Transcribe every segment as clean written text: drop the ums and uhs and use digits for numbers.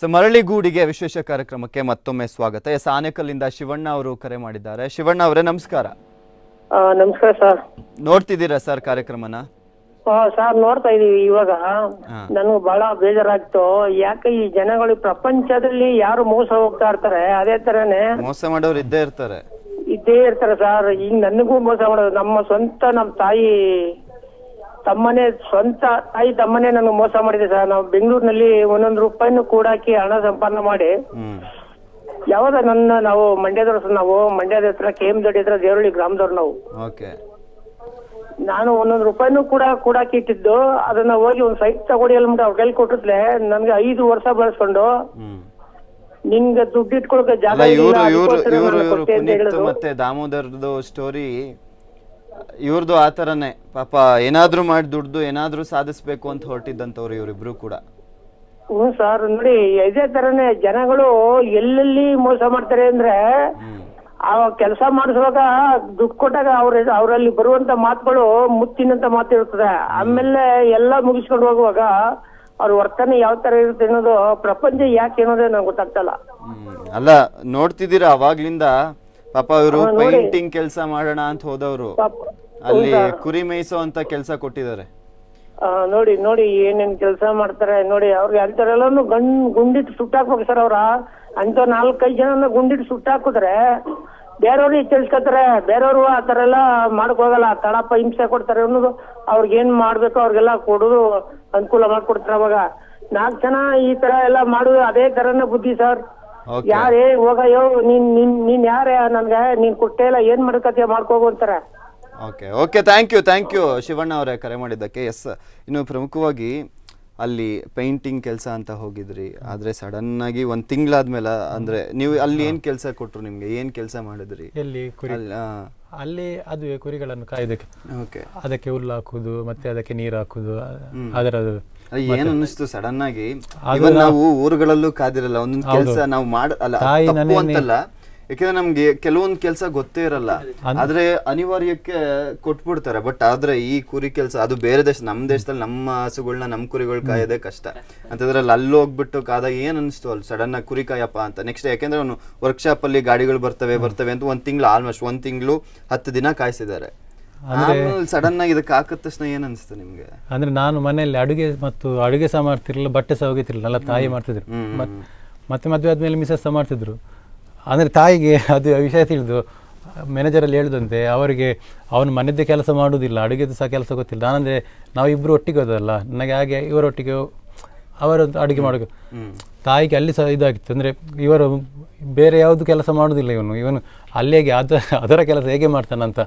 ಮರಳಿಗೂಡಿಗೆ ವಿಶೇಷ ಕಾರ್ಯಕ್ರಮಕ್ಕೆ ಮತ್ತೊಮ್ಮೆ ಸ್ವಾಗತ. ಆನೇಕಲ್ಲಿಂದ ಶಿವಣ್ಣ ಅವರು ಕರೆ ಮಾಡಿದ್ದಾರೆ. ಶಿವಣ್ಣ ಅವರೇ ನಮಸ್ಕಾರ. ನಮಸ್ಕಾರ ಸರ್. ನೋಡ್ತಿದ್ದೀರಾ ಸರ್ ಕಾರ್ಯಕ್ರಮನ? ಸರ್ ನೋಡ್ತಾ ಇದೀವಿ. ಇವಾಗ ನನಗೆ ಬಹಳ ಬೇಜಾರಾಗ್ತು. ಯಾಕೆ ಈ ಜನಗಳು ಪ್ರಪಂಚದಲ್ಲಿ ಯಾರು ಮೋಸ ಹೋಗ್ತಾ ಇರ್ತಾರೆ, ಅದೇ ತರನೇ ಮೋಸ ಮಾಡೋರು ಇದ್ದೇ ಇರ್ತಾರೆ ಸರ್. ಈಗ ನನಗೂ ಮೋಸ ಮಾಡೋದು. ನಮ್ಮ ತಾಯಿ ಸ್ವಂತ ತಾಯಿ ತಮ್ಮನೇ ನನಗೆ ಮೋಸ ಮಾಡಿದೆ ಸರ್. ನಾವು ಬೆಂಗಳೂರಿನಲ್ಲಿ ಒಂದೊಂದು ರೂಪಾಯಿನೂ ಕೂಡಾಕಿ ಹಣ ಸಂಪಾದನೆ ಮಾಡಿ ನಾವು ಮಂಡ್ಯದ ಹತ್ರ KM ದೊಡ್ಡಿ ಹತ್ರ ದೇವರಳ್ಳಿ ಗ್ರಾಮದವ್ರು ನಾವು. ನಾನು ಒಂದೊಂದು ರೂಪಾಯಿನೂ ಕೂಡಾಕಿ ಇಟ್ಟಿದ್ದು, ಅದನ್ನ ಹೋಗಿ ಒಂದು ಸೈಟ್ ತಗೊಡಿ ಅಲ್ಬಿಟ್ಟು ಅವ್ರ ಕೈಲಿ ಕೊಟ್ಟಿದ್ಲೆ ನನ್ಗೆ 5 ವರ್ಷ ಬೆಳೆಸ್ಕೊಂಡು ನಿನ್ಗೆ ದುಡ್ಡು ಇಟ್ಕೊಳಕ್ಕೆ ಜಾಗ ಮತ್ತೆ ದಾಮೋದರ್ದು ಸ್ಟೋರಿ ಇವ್ರದ್ದು ಆತರನೇ. ಪಾಪ ಏನಾದ್ರೂ ಮಾಡಿ ದುಡ್ದು ಏನಾದ್ರೂ ಸಾಧಿಸ್ಬೇಕು ಅಂತ ಹೊರಟಿದ್ದಂತವ್ರು ಇವರಿಬ್ರು ಕೂಡ. ಹ್ಞೂ ಸರ್, ನೋಡಿ ಇದೇ ತರನೇ ಜನಗಳು ಎಲ್ಲೆಲ್ಲಿ ಮೋಸ ಮಾಡ್ತಾರೆ ಅಂದ್ರೆ, ಆ ಕೆಲಸ ಮಾಡಿಸುವಾಗ ದುಡ್ಡು ಕೊಟ್ಟಾಗ ಅವರಲ್ಲಿ ಬರುವಂತ ಮಾತುಗಳು ಮುತ್ತಿನಂತ ಮಾತು ಇರ್ತದೆ. ಆಮೇಲೆ ಎಲ್ಲ ಮುಗಿಸ್ಕೊಂಡು ಹೋಗುವಾಗ ಅವ್ರ ವರ್ತನೆ ಯಾವ ತರ ಇರುತ್ತೆ ಅನ್ನೋದು, ಪ್ರಪಂಚ ಯಾಕೆ ಅನ್ನೋದೇ ನಂಗೆ ಗೊತ್ತಾಗ್ತಲ್ಲ. ಅಲ್ಲ ನೋಡ್ತಿದ್ದೀರಾ ಅವಾಗ್ಲಿಂದ ಪಾಪ ಇವರು ಪೇಂಟಿಂಗ್ ಕೆಲಸ ಮಾಡೋಣ ಅಂತ ಹೋದವರು ಅಲ್ಲಿ ಕುರಿ ಮೇಯಿಸೋ ಅಂತ ಕೆಲಸ ಕೊಟ್ಟಿದ್ದಾರೆ. ನೋಡಿ ಏನೇನ್ ಕೆಲಸ ಮಾಡ್ತಾರೆ ನೋಡಿ. ಅವ್ರಿಗೆ ಅಂತರೆಲ್ಲಾನು ಗುಂಡಿಟ್ಟು ಸುಟ್ಟಾಕ್ಬೇಕು ಸರ್. ಅವ್ರ ಅಂತ 4-5 ಜನ ಗುಂಡಿಟ್ಟು ಸುಟ್ಟಾಕಿದ್ರೆ ಬೇರೆಯವ್ರಿಗೆ ತಿಳ್ಸ್ಕೊತಾರೆ. ಬೇರೆಯವ್ರು ಆ ತರ ಎಲ್ಲ ಮಾಡಕ್ ಹೋಗಲ್ಲ, ತಡಪ್ಪ ಹಿಂಸೆ ಕೊಡ್ತಾರೆ ಅನ್ನೋದು. ಅವ್ರಿಗೆ ಏನ್ ಮಾಡ್ಬೇಕು ಅವ್ರಿಗೆಲ್ಲ ಕೊಡೋದು ಅನುಕೂಲ ಮಾಡ್ಕೊಡ್ತಾರೆ. ಅವಾಗ 4 ಜನ ಈ ತರ ಎಲ್ಲ ಮಾಡುದು ಅದೇ ತರನೇ ಬುದ್ಧಿ ಸರ್. ಯಾರೇ ಹೋಗಯ್ಯೋ ನೀನ್ ಯಾರೇ ನನ್ಗೆ ನೀನ್ ಕೊಟ್ಟೆ ಇಲ್ಲ, ಏನ್ ಮಾಡ್ಕತ್ತೀಯ ಮಾಡ್ಕೋಗು ಅಂತಾರೆ. ಓಕೆ ಥ್ಯಾಂಕ್ ಯು ಶಿವಣ್ಣ ಅವರೇ ಕರೆ ಮಾಡಿದ್ದಕ್ಕೆ. ಎಸ್, ಇನ್ನು ಪ್ರಮುಖವಾಗಿ ಅಲ್ಲಿ ಪೇಂಟಿಂಗ್ ಕೆಲಸ ಅಂತ ಹೋಗಿದ್ರಿ, ಆದ್ರೆ ಸಡನ್ ಆಗಿ 1 ತಿಂಗಳಾದ್ಮೇಲೆ ಅಂದ್ರೆ ನೀವು ಅಲ್ಲಿ ಏನ್ ಕೆಲಸ ಕೊಟ್ರು ನಿಮ್ಗೆ? ಏನ್ ಕೆಲಸ ಮಾಡಿದ್ರಿ? ಅಲ್ಲಿ ಅದುವೇ ಕುರಿಗಳನ್ನು ಕಾಯ್ದಕ್ಕೆ, ಅದಕ್ಕೆ ಹುಲ್ಲು ಹಾಕುದು, ಮತ್ತೆ ಅದಕ್ಕೆ ನೀರು ಹಾಕುದು. ಅದರ ಏನ್ ಅನ್ನಿಸ್ತು ಸಡನ್ ಆಗಿ? ನಾವು ಊರುಗಳಲ್ಲೂ ಕಾದಿರಲ್ಲ, ಒಂದೊಂದು ಕೆಲಸ ನಾವು ಅಂತಲ್ಲ, ಯಾಕಂದ್ರೆ ನಮ್ಗೆ ಕೆಲವೊಂದು ಕೆಲಸ ಗೊತ್ತೇ ಇರಲ್ಲ, ಆದ್ರೆ ಅನಿವಾರ್ಯಕ್ಕೆ ಕೊಟ್ಬಿಡ್ತಾರೆ. ಬಟ್ ಆದ್ರೆ ಈ ಕುರಿ ಕೆಲಸ ಅದು ಬೇರೆ ದೇಶ, ನಮ್ ದೇಶದಲ್ಲಿ ನಮ್ಮ ಹಸುಗಳನ್ನ ನಮ್ ಕುರಿಗಳು ಕಾಯೋದೇ ಕಷ್ಟ ಅಂತದ್ರಲ್ಲಿ ಅಲ್ಲಿ ಹೋಗ್ಬಿಟ್ಟು ಕಾದಾಗ ಏನ್ ಅನಿಸ್ತು ಅಲ್ಲಿ ಸಡನ್ ಆಗಿ ಕುರಿ ಕಾಯಪ್ಪ ಅಂತ. ನೆಕ್ಸ್ಟ್ ಯಾಕೆಂದ್ರೆ ಅವನು ವರ್ಕ್ಶಾಪ್ ಅಲ್ಲಿ ಗಾಡಿಗಳು ಬರ್ತವೆ ಅಂತ 1 ತಿಂಗಳು ಆಲ್ಮೋಸ್ಟ್ 1 ತಿಂಗಳು 10 ದಿನ ಕಾಯಿಸಿದ್ದಾರೆ. ಸಡನ್ ಆಗಿ ಇದಕ್ಕೆ ಹಾಕಿದ ತಕ್ಷಣ ಏನ್ ಅನಿಸ್ತು ನಿಮ್ಗೆ? ಅಂದ್ರೆ ನಾನು ಮನೆಯಲ್ಲಿ ಅಡುಗೆ ಸಹ ಮಾಡ್ತಿರ್ಲಿಲ್ಲ, ಬಟ್ಟೆ ಸಹ ಹೋಗಿತಿರ್ಲಿಲ್ಲ, ಎಲ್ಲ ತಾಯಿ ಮಾಡ್ತಿದ್ರು. ಮತ್ತೆ ಮದುವೆ ಆದ್ಮೇಲೆ ಮಿಸಸ್ ಸಹ ಮಾಡ್ತಿದ್ರು. ಅಂದರೆ ತಾಯಿಗೆ ಅದು ವಿಷಯ ತಿಳಿದು ಮ್ಯಾನೇಜರಲ್ಲಿ ಹೇಳಿದಂತೆ ಅವರಿಗೆ ಅವನು ಮನೆಯದ್ದೇ ಕೆಲಸ ಮಾಡುವುದಿಲ್ಲ, ಅಡುಗೆದು ಸಹ ಕೆಲಸ ಗೊತ್ತಿಲ್ಲ. ನಾನಂದರೆ ನಾವು ಇಬ್ಬರು ಒಟ್ಟಿಗೆ ಹೋದಲ್ಲ, ನನಗೆ ಹಾಗೆ ಇವರೊಟ್ಟಿಗೆ ಅವರು ಅಡುಗೆ ಮಾಡೋದು. ತಾಯಿಗೆ ಅಲ್ಲಿ ಸಹ ಇದಾಗಿತ್ತು. ಅಂದರೆ ಇವರು ಬೇರೆ ಯಾವುದು ಕೆಲಸ ಮಾಡೋದಿಲ್ಲ, ಇವನು ಅಲ್ಲಿಗೆ ಅದರ ಕೆಲಸ ಹೇಗೆ ಮಾಡ್ತಾನಂತ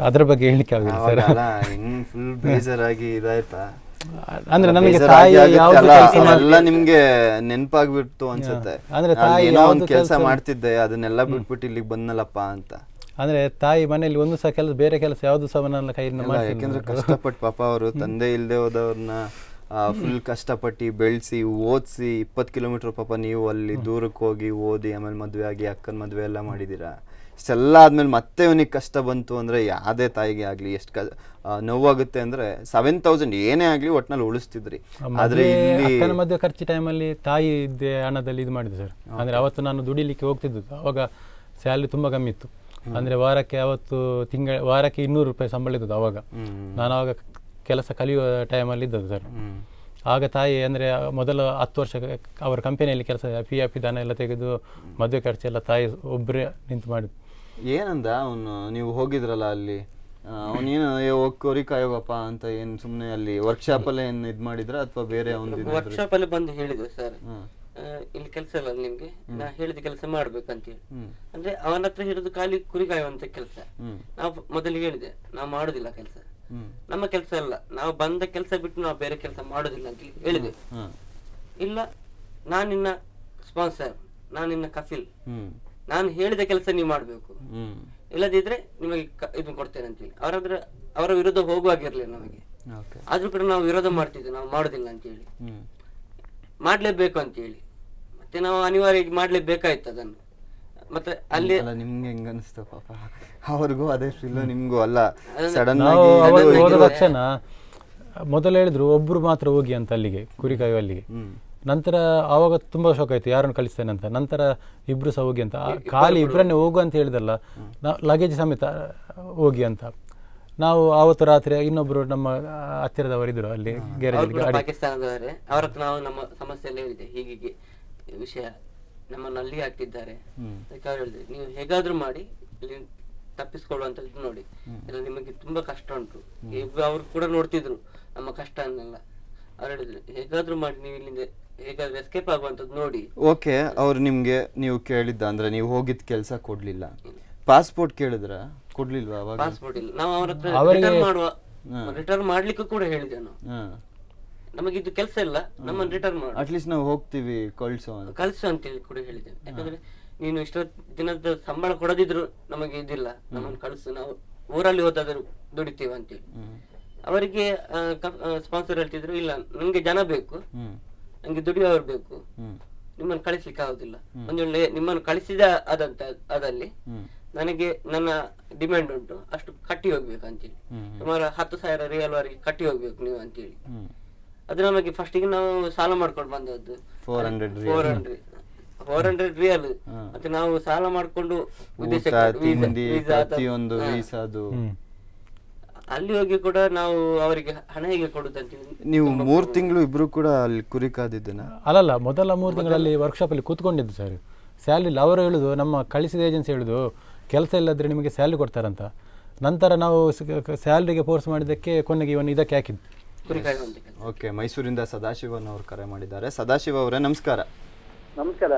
ಅದರ ಬಗ್ಗೆ ಹೇಳಲಿಕ್ಕೆ ಆಗಿಲ್ಲ ಸರ್. ಬೇಜಾರಾಗಿ ಇದಾಯ್ತಾ? ಅಂದ್ರೆ ನಮಗೆ ತಾಯಿ ಎಲ್ಲ ನಿಮ್ಗೆ ನೆನಪಾಗ್ಬಿಟ್ಟು ಅನ್ಸುತ್ತೆ, ಅಂದ್ರೆ ತಾಯಿ ಏನೋ ಒಂದು ಕೆಲಸ ಮಾಡ್ತಿದ್ದೆ ಅದನ್ನೆಲ್ಲ ಬಿಟ್ಬಿಟ್ಟು ಇಲ್ಲಿಗೆ ಬಂದಲ್ಲಪ್ಪ ಅಂತ. ಅಂದ್ರೆ ತಾಯಿ ಮನೆಯಲ್ಲಿ ಒಂದು ಸಹ ಕೆಲಸ, ಬೇರೆ ಕೆಲಸ ಯಾವ್ದು ಸಹ ನನ್ನ ಕೈಯಿಂದ ಮಾಡಿ, ಯಾಕೆಂದ್ರೆ ಕಷ್ಟಪಟ್ಟು ಪಾಪ ಅವರು ತಂದೆ ಇಲ್ಲದೆ ಹೋದವ್ರನ್ನ ಫುಲ್ ಕಷ್ಟಪಟ್ಟು ಬೆಳೆಸಿ ಓದಿಸಿ 20 ಕಿಲೋಮೀಟರ್ ಪಾಪ ನೀವು ಅಲ್ಲಿ ದೂರಕ್ಕೆ ಹೋಗಿ ಓದಿ ಆಮೇಲೆ ಮದುವೆ ಆಗಿ ಅಕ್ಕನ ಮದುವೆ ಎಲ್ಲ ಮಾಡಿದೀರಾ. ಇಷ್ಟೆಲ್ಲ ಆದ್ಮೇಲೆ ಮತ್ತೆ ಇವನಿಗೆ ಕಷ್ಟ ಬಂತು ಅಂದ್ರೆ ಯಾವುದೇ ತಾಯಿಗೆ ಆಗ್ಲಿ ಎಷ್ಟು ನೋವಾಗುತ್ತೆ ಅಂದ್ರೆ 7,000 ಏನೇ ಆಗ್ಲಿ ಒಟ್ನಲ್ಲಿ ಉಳಿಸ್ತಿದ್ರಿ. ಆದ್ರೆ ಅಕ್ಕನ ಮದುವೆ ಖರ್ಚು ಟೈಮಲ್ಲಿ ತಾಯಿ ಹಣದಲ್ಲಿ ಇದು ಮಾಡಿದೆ ಸರ್. ಅಂದ್ರೆ ಅವತ್ತು ನಾನು ದುಡಿಲಿಕ್ಕೆ ಹೋಗ್ತಿದ್ದು, ಅವಾಗ ಸ್ಯಾಲ್ರಿ ತುಂಬಾ ಕಮ್ಮಿ ಇತ್ತು. ಅಂದ್ರೆ ವಾರಕ್ಕೆ 200 ರೂಪಾಯಿ ಸಂಬಳ ಇದ್ದದ್ದು ಅವಾಗ. ನಾನು ಅವಾಗ ಕೆಲಸ ಕಲಿಯುವ ಟೈಮಲ್ಲಿ ಇದ್ದದ್ದು ಸರ್. ಆಗ ತಾಯಿ ಅಂದರೆ ಮೊದಲ 10 ವರ್ಷ ಅವರ ಕಂಪನಿಯಲ್ಲಿ ಕೆಲಸ, PF ದಾನ ಎಲ್ಲ ತೆಗೆದು ಮದುವೆ ಖರ್ಚು ಎಲ್ಲ ತಾಯಿ ಒಬ್ಬರೇ ನಿಂತು ಮಾಡಿದ್ದು. ಏನಂದ ಅವನು? ನೀವು ಹೋಗಿದ್ರಲ್ಲ ಅಲ್ಲಿ, ಅವನೇನು ಕೋರಿ ಕಾಯೋಗಪ್ಪ ಅಂತ ಏನ್ ಸುಮ್ಮನೆ ಅಲ್ಲಿ ವರ್ಕ್ಶಾಪ್ ಅಲ್ಲೇ ಏನು ಇದು ಮಾಡಿದ್ರ ಅಥವಾ ಬೇರೆ? ವರ್ಕ್ಶಾಪ್ ಅಲ್ಲಿ ಬಂದು ಹೇಳಿದ್ರು ಸರ್, ಇಲ್ಲಿ ಕೆಲಸ ಇಲ್ಲ ನಿಮ್ಗೆ, ನಾ ಹೇಳಿದ ಕೆಲಸ ಮಾಡ್ಬೇಕಂತೇಳಿ. ಅಂದ್ರೆ ಅವನ ಹತ್ರ ಹಿಡಿದು ಖಾಲಿ ಕುರಿ ಕಾಯುವಂತ ಕೆಲಸ. ನಾವು ಮೊದಲಿಗೆ ಹೇಳಿದೆ, ನಾವು ಮಾಡುದಿಲ್ಲ ಕೆಲಸ, ನಮ್ಮ ಕೆಲಸ ಅಲ್ಲ, ನಾವು ಬಂದ ಕೆಲಸ ಬಿಟ್ಟು ನಾವು ಬೇರೆ ಕೆಲಸ ಮಾಡುದಿಲ್ಲ ಅಂತ ಹೇಳಿದೆ. ಇಲ್ಲ, ನಾನು ನಿನ್ನ ಸ್ಪಾನ್ಸರ್, ನಾನು ನಿನ್ನ ಕಫಿಲ್, ನಾನು ಹೇಳಿದ ಕೆಲಸ ನೀವು ಮಾಡ್ಬೇಕು, ಇಲ್ಲದಿದ್ರೆ ನಿಮಗೆ ಇದು ಕೊಡ್ತೇನೆ ಅಂತೇಳಿ. ಅವರ ವಿರುದ್ಧ ಹೋಗುವಾಗಿರ್ಲಿಲ್ಲ ನಮಗೆ. ಆದ್ರೂ ಕೂಡ ನಾವು ವಿರೋಧ ಮಾಡ್ತಿದ್ವಿ, ನಾವು ಮಾಡುದಿಲ್ಲ ಅಂತೇಳಿ, ಮಾಡ್ಲೇಬೇಕು ಅಂತೇಳಿ. ಮತ್ತೆ ನಾವು ಅನಿವಾರ್ಯ ಮಾಡ್ಲೇಬೇಕಾಯ್ತು ಅದನ್ನು. ಮತ್ತೆ ಅಲ್ಲಿ ನಿಮ್ಗೆ ಹೆಂಗ ಅನಿಸ್ತು? ಪಾಪ ಅವ್ರಿಗೂ ಅದೇ ಫೀಲ್, ನಿಮ್ಗೂ ಅಲ್ಲ. ಸಡನ್ ಹೋದ ತಕ್ಷಣ ಮೊದಲು ಹೇಳಿದ್ರು ಒಬ್ರು ಮಾತ್ರ ಹೋಗಿ ಅಂತ ಅಲ್ಲಿಗೆ ಕುರಿ ಕಾಯುವ ಅಲ್ಲಿಗೆ. ನಂತರ ಆವಾಗ ತುಂಬ ಶಾಕ್ ಆಯಿತು ಯಾರನ್ನು ಕಳಿಸ್ತೇನೆ ಅಂತ. ನಂತರ ಇಬ್ಬರು ಸಹ ಹೋಗಿ ಅಂತ, ಖಾಲಿ ಇಬ್ಬರನ್ನೇ ಹೋಗು ಅಂತ ಹೇಳಿದಲ್ಲ, ಲಗೇಜ್ ಸಮೇತ ಹೋಗಿ ಅಂತ. ನಾವು ಆವತ್ತು ರಾತ್ರಿ ಇನ್ನೊಬ್ಬರು ನಮ್ಮ ಹತ್ತಿರದವರಿದ್ದರು ಅಲ್ಲಿ ಗ್ಯಾರೇಜ್ ಪಾಕಿಸ್ತಾನದವರೇ, ಅವ್ರ ಹತ್ರ ನಾವು ನಮ್ಮ ಸಮಸ್ಯೆ ಎಲ್ಲ ಹೇಳಿದೆ, ಹೀಗೆ ವಿಷಯ ನಮ್ಮನ್ನು ಅಲ್ಲಿ ಹಾಕ್ತಿದ್ದಾರೆ. ಅದಕ್ಕೆ ಅವ್ರು ಹೇಳಿದ್ರು, ನೀವು ಹೇಗಾದ್ರೂ ಮಾಡಿ ಇಲ್ಲಿ ತಪ್ಪಿಸ್ಕೊಳ್ಳುವಂಥದ್ದು ನೋಡಿ, ಇಲ್ಲ ನಿಮಗೆ ತುಂಬಾ ಕಷ್ಟ ಉಂಟು. ಅವ್ರು ಕೂಡ ನೋಡ್ತಿದ್ರು ನಮ್ಮ ಕಷ್ಟ ಅನ್ನೆಲ್ಲ. ಅವ್ರು ಹೇಳಿದ್ರು ಹೇಗಾದ್ರೂ ಮಾಡಿ ನೀವು ಇಲ್ಲಿಂದ ಹೇಗಾದ್ರೂ ಎಸ್ಕೇಪ್ ಆಗುವಂಥದ್ದು ನೋಡಿ. ಓಕೆ, ಅವ್ರು ನಿಮ್ಗೆ ನೀವು ಕೇಳಿದ್ದ ಅಂದ್ರೆ ನೀವು ಹೋಗಿದ್ ಕೆಲಸ ಕೊಡ್ಲಿಲ್ಲ, ಪಾಸ್ಪೋರ್ಟ್ ಕೇಳಿದ್ರ ಕೊಡ್ಲಿಲ್ವಾ? ಅವಾಗ ಪಾಸ್ಪೋರ್ಟ್ ಇಲ್ಲ. ನಾವು ಅವ್ರ ಹತ್ರ ರಿಟರ್ನ್ ಮಾಡ್ಲಿಕ್ಕೂ ಕೂಡ ಹೇಳಿದೆ ನಾವು, ನಮಗೆ ಇದು ಕೆಲಸ ಇಲ್ಲ, ನಮ್ಮನ್ನು ರಿಟರ್ನ್ ಮಾಡಿ ಅಟ್ಲೀಸ್ಟ್ ನಾವು ಹೋಗ್ತೀವಿ ಕಳ್ಸು ಅಂತೇಳಿ ಕೂಡ ಹೇಳಿದ್ದೇವೆ. ಯಾಕಂದ್ರೆ ನೀನು ಇಷ್ಟೊತ್ತು ದಿನದ ಸಂಬಳ ಕೊಡದಿದ್ರು ನಮಗೆ ಇದಿಲ್ಲ, ನಮ್ಮನ್ನು ಕಳಿಸು, ನಾವು ಊರಲ್ಲಿ ಹೋದಾದ್ರು ದುಡಿತೀವಿ ಅಂತೇಳಿ. ಅವರಿಗೆ ಸ್ಪಾನ್ಸರ್ ಹೇಳ್ತಿದ್ರು, ಇಲ್ಲ ನಂಗೆ ಜನ ಬೇಕು, ನಂಗೆ ದುಡಿಯೋರು ಬೇಕು, ನಿಮ್ಮನ್ನು ಕಳಿಸ್ಲಿಕ್ಕೆ ಆಗುದಿಲ್ಲ. ಒಂದು ವೇಳೆ ನಿಮ್ಮನ್ನು ಕಳಿಸಿದ ಅದಲ್ಲಿ ನನಗೆ ನನ್ನ ಡಿಮ್ಯಾಂಡ್ ಉಂಟು, ಅಷ್ಟು ಕಟ್ಟಿ ಹೋಗ್ಬೇಕು ಅಂತೇಳಿ, ಸುಮಾರು 10,000 ರಿಯಾಲ್ ವರೆಗೆ ಕಟ್ಟಿ ಹೋಗ್ಬೇಕು ನೀವು ಅಂತೇಳಿ. ಅದು ನಮಗೆ ಫಸ್ಟಿಗೆ ನಾವು ಸಾಲ ಮಾಡ್ಕೊಂಡು ಬಂದದ್ದು 400 ರಿಯಾಲ್. ಮತ್ತೆ ನಾವು ಸಾಲ ಮಾಡ್ಕೊಂಡು ಅಲ್ಲಿ ಹೋಗಿ ಕೂಡ ನಾವು ಅವರಿಗೆ ಹಣ ಹೇಗೆ ಕೊಡುದಂತೇಳಿ. ನೀವು 3 ತಿಂಗಳು ಇಬ್ರು ಕೂಡ ಅಲ್ಲಿ ಕುರಿ ಕಾದಿದ್ದೇನ? ಅಲ್ಲಲ್ಲ, ಮೊದಲ 3 ತಿಂಗಳಲ್ಲಿ ವರ್ಕ್ಶಾಪಲ್ಲಿ ಕೂತ್ಕೊಂಡಿದ್ದು ಸರ್. ಸ್ಯಾಲ್ರಿ ಇಲ್ಲ. ಅವರು ಹೇಳುದು, ನಮ್ಮ ಕಳಿಸಿದ ಏಜೆನ್ಸಿ ಹೇಳುದು ಕೆಲಸ ಇಲ್ಲದ್ರೆ ನಿಮಗೆ ಸ್ಯಾಲ್ರಿ ಕೊಡ್ತಾರಂತ. ನಂತರ ನಾವು ಸ್ಯಾಲ್ರಿಗೆ ಫೋರ್ಸ್ ಮಾಡಿದ್ದಕ್ಕೆ ಕೊನೆಗೆ ಇವನು ಇದಕ್ಕೆ ಹಾಕಿದ್ದು. ಓಕೆ, ಮೈಸೂರಿಂದ ಸದಾಶಿವನ್ ಅವರು ಕರೆ ಮಾಡಿದ್ದಾರೆ. ಸದಾಶಿವ ಅವರೇ ನಮಸ್ಕಾರ. ನಮಸ್ಕಾರ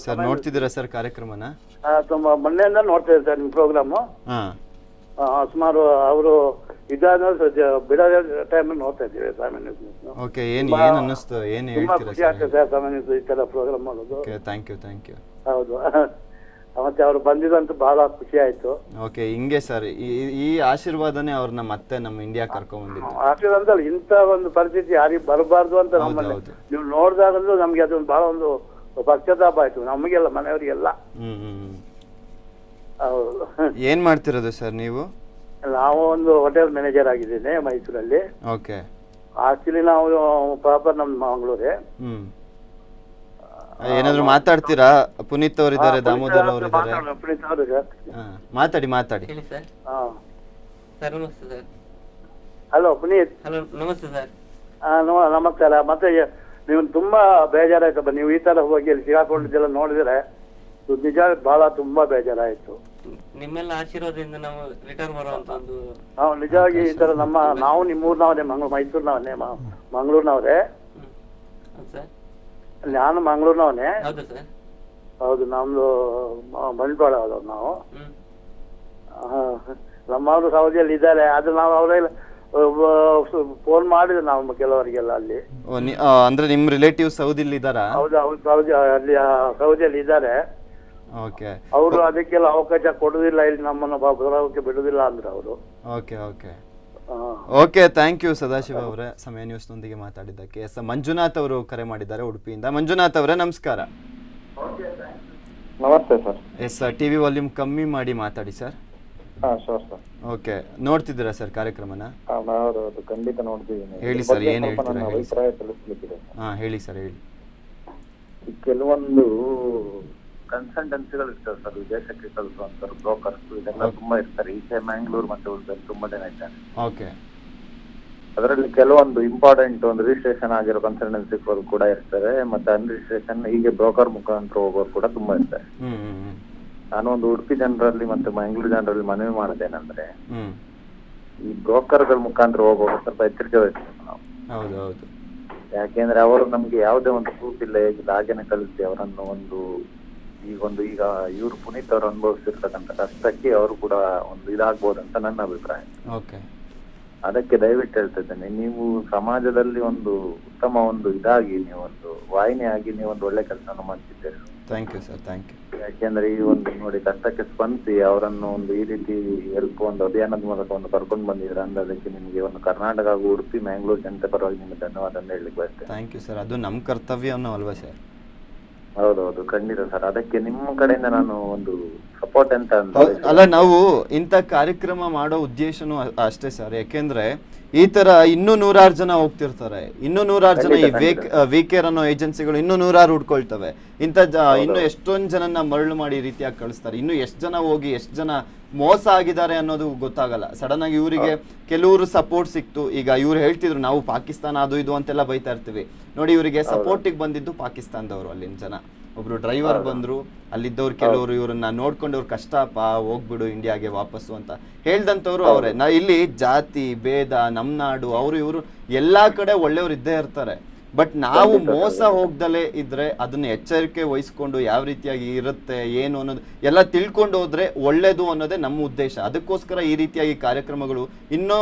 ಸರ್, ನೋಡ್ತಿದ್ದೀರಾ ಸರ್ ಕಾರ್ಯಕ್ರಮನ? ತುಂಬಾ ಮೊನ್ನೆಯಿಂದ ನೋಡ್ತಾ ಇದ್ದಾರೆ ಸರ್ ನಿಮ್ಮ ಪ್ರೋಗ್ರಾಮು. ಸುಮಾರು ಅವರು ಇದಾದ ಬಿಡೋ ಟೈಮ್ ನೋಡ್ತಾ ಇದ್ದೀವಿ ಸಾಮಾನ್ಯ. ಓಕೆ, ಏನ್ ಅನ್ನಿಸ್ತು, ಏನ್ ಹೇಳ್ತೀರಾ? ಖುಷಿ ಆಗ್ತದೆ ಸರ್ ಸಾಮಾನ್ಯ ಈ ತರ ಪ್ರೋಗ್ರಾಮ್ ಮಾಡೋದು. Thank you. ಹೌದು, ಮತ್ತೆ ಅವ್ರು ಬಂದಿದಂತೂ ಬಹಳ ಖುಷಿ ಆಯ್ತು. ಓಕೆ, ಹಿಂಗೆ ಸರ್, ಈ ಆಶೀರ್ವಾದನೇ ಅವ್ರನ್ನ ಮತ್ತೆ ನಮ್ಮ ಇಂಡಿಯಾ ಕರ್ಕೊಂಡ್ ಬಂದಿದ್ದು. ಆಶೀರ್ವಾದ ಇಂಥ ಒಂದು ಪರಿಸ್ಥಿತಿ ಯಾರಿಗೆ ಬರಬಾರ್ದು ಅಂತ ನಮ್ಮಲ್ಲಿ ನೀವು ನೋಡಿದಾಗಲೂ ನಮ್ಗೆ ಅದೊಂದು ಬಹಳ ಒಂದು ಪಶ್ಚಾತ್ತಾಪ ಆಯ್ತು, ನಮಗೆಲ್ಲ ಮನೆಯವರಿಗೆಲ್ಲ. ಹೌದು. ಏನ್ ಮಾಡ್ತಿರೋದು ಸರ್ ನೀವು? ನಾವು ಒಂದು ಹೋಟೆಲ್ ಮ್ಯಾನೇಜರ್ ಆಗಿದ್ದೇನೆ ಮೈಸೂರಲ್ಲಿ. ಓಕೆ. ಆಕ್ಚುಲಿ ನಾವು ಪ್ರಾಪರ್ ನಮ್ಮ ಮಂಗಳೂರೇ. ಏನಾದ್ರು ಮಾತಾಡ್ತೀರಾ? ಪುನೀತ್ ಅವರಿದ್ದಾರೆ, ದಾಮೋದರ್ ಅವರಿದ್ದಾರೆ. ಪುನೀತ್ ಅವರು ಮಾತಾಡಿ. ಹೇಳಿ ಸರ್. ಸರ್ ನಮಸ್ತೆ ಸರ್. ಹಲೋ ಪುನೀತ್. ಹಲೋ ನಮಸ್ತೆ ಸರ್. ನಮಸ್ಕಾರ. ಮತ್ತೆ ನೀವು ತುಂಬಾ ಬೇಜಾರಾಯ್ತಪ್ಪ, ನೀವು ಈ ತರ ಹೋಗಿ ಅಲ್ಲಿ ಸಿಗಾಕೊಂಡಿದ್ದೆಲ್ಲ ನೋಡಿದ್ರೆ ನಿಜ ಬಹಳ ತುಂಬಾ ಬೇಜಾರಾಯ್ತು. ನಿಮ್ಮೆಲ್ಲ ಆಶೀರ್ವಾದದಿಂದ ನಾವು ರಿಟರ್ನ್ ಬರುವಂತ ಒಂದು. ನಾವು ನಿಜವಾಗಿ ಈ ತರ ನಾವು ನಿಮ್ಮೂರ್ನವರೇ, ಮೈಸೂರಿನವನೇ, ಮಂಗಳೂರಿನವರೇ. ನಾನು ಮಂಗಳೂರಿನವನೇ. ಹೌದು, ನಮ್ದು ಬಂಟ್ವಾಳ ನಾವು. ನಮ್ಮವರು ಸೌದಿಯಲ್ಲಿ ಇದ್ದಾರೆ. ಅದು ನಾವು ಅವರೆಲ್ಲ ಫೋನ್ ಮಾಡಿದ್ರು ನಾವು ಕೆಲವರಿಗೆಲ್ಲ ಅಲ್ಲಿ. ಅಂದ್ರೆ ನಿಮ್ ರಿಲೇಟಿವ್ ಸೌದಿಯಲ್ಲಿ ಇದ್ದಾರಾ? ಹೌದು, ಸೌದಿಯಲ್ಲಿ ಇದ್ದಾರೆ. ಅವರು ಅದಕ್ಕೆಲ್ಲ ಅವಕಾಶ ಕೊಡುದಿಲ್ಲ, ಇಲ್ಲಿ ನಮ್ಮನ್ನು ಬರೋಕೆ ಬಿಡುದಿಲ್ಲ ಅಂದ್ರೆ ಅವರು. ಓಕೆ, ಥ್ಯಾಂಕ್ ಯು ಸದಾಶಿವ ಅವರೇ ಸಮಯ ನ್ಯೂಸ್ ನೊಂದಿಗೆ ಮಾತಾಡಿದ್ದಕ್ಕೆ. ಎಸ್, ಮಂಜುನಾಥ್ ಅವರು ಕರೆ ಮಾಡಿದ್ದಾರೆ ಉಡುಪಿಯಿಂದ. ಮಂಜುನಾಥ್ ಅವರೇ ನಮಸ್ಕಾರ. ನಮಸ್ತೆ ಸರ್. ಎಸ್, ಟಿವಿ ವಾಲ್ಯೂಮ್ ಕಮ್ಮಿ ಮಾಡಿ ಮಾತಾಡಿ ಸರ್. ಓಕೆ, ನೋಡ್ತಿದ್ದೀರಾ ಸರ್ ಕಾರ್ಯಕ್ರಮನ? ಖಂಡಿತ ನೋಡ್ತಿದ್ದೀನಿ. ಹೇಳಿ ಸರ್, ಏನ್ ಹೇಳ್ತೀರಾ? ಅಭಿಪ್ರಾಯ ತಿಳಿಸ್ಲಿಕ್ಕಿದೆ. ಹೇಳಿ ಸರ್, ಹೇಳಿ. ಕೆಲವೊಂದು ಕನ್ಸಲ್ಟೆನ್ಸಿಗಳು ಇರ್ತವೆ ಸರ್, ವಿದೇಶಕ್ಕೆ ಕಳಿಸುವಂತರು, ಬ್ರೋಕರ್ಸ್ ಇದೆಲ್ಲ ತುಂಬಾ ಇರ್ತಾರೆ. ಈಚೆ ಮ್ಯಾಂಗ್ಳೂರ್ ಮತ್ತೆ ಉಳಿದಲ್ಲಿ ತುಂಬಾ ಜನ ಇದ್ದಾರೆ. ಓಕೆ. ಅದರಲ್ಲಿ ಕೆಲವೊಂದು ಇಂಪಾರ್ಟೆಂಟ್ ಒಂದು ರಿಜಿಸ್ಟ್ರೇಷನ್ ಆಗಿರೋ ಕನ್ಸಲ್ಟೆನ್ಸಿ ಕೂಡ ಇರ್ತಾರೆ, ಮತ್ತೆ ಅನ್ರಿಜಿಸ್ಟ್ರೇಷನ್ ಹೀಗೆ ಬ್ರೋಕರ್ ಮುಖಾಂತರ ಹೋಗೋರು ಕೂಡ ತುಂಬಾ ಇರ್ತಾರೆ. ನಾನು ಒಂದು ಉಡುಪಿ ಜನರಲ್ಲಿ ಮತ್ತೆ ಮಂಗಳೂರು ಜನರಲ್ಲಿ ಮನವಿ ಮಾಡೋದೇನಂದ್ರೆ, ಈ ಬ್ರೋಕರ್ಗಳ ಮುಖಾಂತರ ಹೋಗುವಾಗ ಸ್ವಲ್ಪ ಎಚ್ಚರಿಕೆ ವಹಿಸ್ಬೇಕು ನಾವು. ಯಾಕೆಂದ್ರೆ ಅವರು ನಮ್ಗೆ ಯಾವುದೇ ಒಂದು ಪ್ರೂಫ್ ಇಲ್ಲ, ಹೇಗಿಲ್ಲ ಹಾಗೇನೆ ಕಳಿಸಿ ಅವರನ್ನು ಈಗ ಇವರು ಪುನೀತ್ ಅವರು ಅನುಭವಿಸಿರ್ತಕ್ಕಂಥ ಕಷ್ಟಕ್ಕೆ ಅವರು ಕೂಡ ಒಂದು ಇದಾಗ್ಬೋದಂತ ನನ್ನ ಅಭಿಪ್ರಾಯ. ಅದಕ್ಕೆ ದಯವಿಟ್ಟು ಹೇಳ್ತಾ ಇದ್ದೇನೆ, ನೀವು ಸಮಾಜದಲ್ಲಿ ಒಂದು ಉತ್ತಮ ಒಂದು ಇದಾಗಿ ನೀವೊಂದು ವಾಹಿನಿಯಾಗಿ ನೀವೊಂದು ಒಳ್ಳೆ ಕೆಲಸವನ್ನು ಮಾಡ್ತಿದ್ದೀರಿ. Thank you sir, thank you. ಯಾಕೆಂದ್ರೆ ಈ ಒಂದು ನೋಡಿ ಕಷ್ಟಕ್ಕೆ ಸ್ಪಂದಿಸಿ ಅವರನ್ನು ಒಂದು ಈ ರೀತಿ ಹೆಲ್ಪ್ ಒಂದು ಅಭಿಯಾನದ ಮೂಲಕ ಒಂದು ಕರ್ಕೊಂಡು ಬಂದಿದ್ರೆ ಅಂದ್ರೆ ಅದಕ್ಕೆ ನಿಮಗೆ ಒಂದು ಕರ್ನಾಟಕ ಹಾಗೂ ಉಡುಪಿ ಮ್ಯಾಂಗ್ಳೂರ್ ಜನತೆ ಪರವಾಗಿ ನಿಮಗೆ ಧನ್ಯವಾದ ಅಂತ ಹೇಳಲಿಕ್ಕೆ ಬಯಸ್ತೇನೆ. ಥ್ಯಾಂಕ್ ಯು ಸರ್, ಅದು ನಮ್ಮ ಕರ್ತವ್ಯ ಅಲ್ವಾ ಸರ್? ಹೌದೌದು, ಖಂಡಿತ ಸರ್. ಅದಕ್ಕೆ ನಿಮ್ಮ ಕಡೆಯಿಂದ ನಾನು ಒಂದು ಸಪೋರ್ಟ್ ಅಂತ ಅಲ್ಲ, ನಾವು ಇಂಥ ಕಾರ್ಯಕ್ರಮ ಮಾಡೋ ಉದ್ದೇಶನೂ ಅಷ್ಟೇ ಸರ್. ಯಾಕೆಂದ್ರೆ ಈ ತರ ಇನ್ನೂ 100 ಜನ ಹೋಗ್ತಿರ್ತಾರೆ, ಇನ್ನೂ 100 ಜನ ಈ ವಿಕೇರ್ ಅನ್ನೋ ಏಜೆನ್ಸಿಗಳು ಇನ್ನೂ 100 ಹುಡ್ಕೊಳ್ತವೆ. ಇನ್ನು ಎಷ್ಟೊಂದ್ ಜನನ ಮರಳು ಮಾಡಿ ಈ ರೀತಿಯಾಗಿ ಕಳಿಸ್ತಾರೆ. ಇನ್ನು ಎಷ್ಟು ಜನ ಹೋಗಿ ಎಷ್ಟು ಜನ ಮೋಸ ಆಗಿದ್ದಾರೆ ಅನ್ನೋದು ಗೊತ್ತಾಗಲ್ಲ. ಸಡನ್ ಆಗಿ ಇವರಿಗೆ ಕೆಲವರು ಸಪೋರ್ಟ್ ಸಿಕ್ತು. ಈಗ ಇವ್ರು ಹೇಳ್ತಿದ್ರು ನಾವು ಪಾಕಿಸ್ತಾನ ಅದು ಇದು ಅಂತೆಲ್ಲ ಬೈತಾ ಇರ್ತೀವಿ ನೋಡಿ, ಇವರಿಗೆ ಸಪೋರ್ಟಿಗೆ ಬಂದಿದ್ದು ಪಾಕಿಸ್ತಾನದವರು. ಅಲ್ಲಿನ ಜನ ಒಬ್ರು ಡ್ರೈವರ್ ಬಂದ್ರು, ಅಲ್ಲಿದ್ದವ್ರು ಕೆಲವರು ಇವ್ರನ್ನ ನೋಡ್ಕೊಂಡು ಅವ್ರು ಕಷ್ಟಪ್ಪ ಹೋಗ್ಬಿಡು ಇಂಡಿಯಾಗೆ ವಾಪಸ್ಸು ಅಂತ ಹೇಳ್ದಂಥವ್ರು ಅವರೇ. ಇಲ್ಲಿ ಜಾತಿ ಭೇದ, ನಮ್ಮ ನಾಡು, ಅವರು ಇವರು ಎಲ್ಲಾ ಕಡೆ ಒಳ್ಳೆಯವ್ರು ಇದ್ದೇ ಇರ್ತಾರೆ. ಬಟ್ ನಾವು ಮೋಸ ಹೋಗ್ದಲೇ ಇದ್ರೆ ಅದನ್ನ ಎಚ್ಚರಿಕೆ ವಹಿಸ್ಕೊಂಡು ಯಾವ ರೀತಿಯಾಗಿ ಇರುತ್ತೆ ಏನು ಅನ್ನೋದು ಎಲ್ಲ ತಿಳ್ಕೊಂಡು ಹೋದ್ರೆ ಒಳ್ಳೇದು ಅನ್ನೋದೇ ನಮ್ಮ ಉದ್ದೇಶ. ಅದಕ್ಕೋಸ್ಕರ ಈ ರೀತಿಯಾಗಿ ಕಾರ್ಯಕ್ರಮಗಳು ಇನ್ನೂ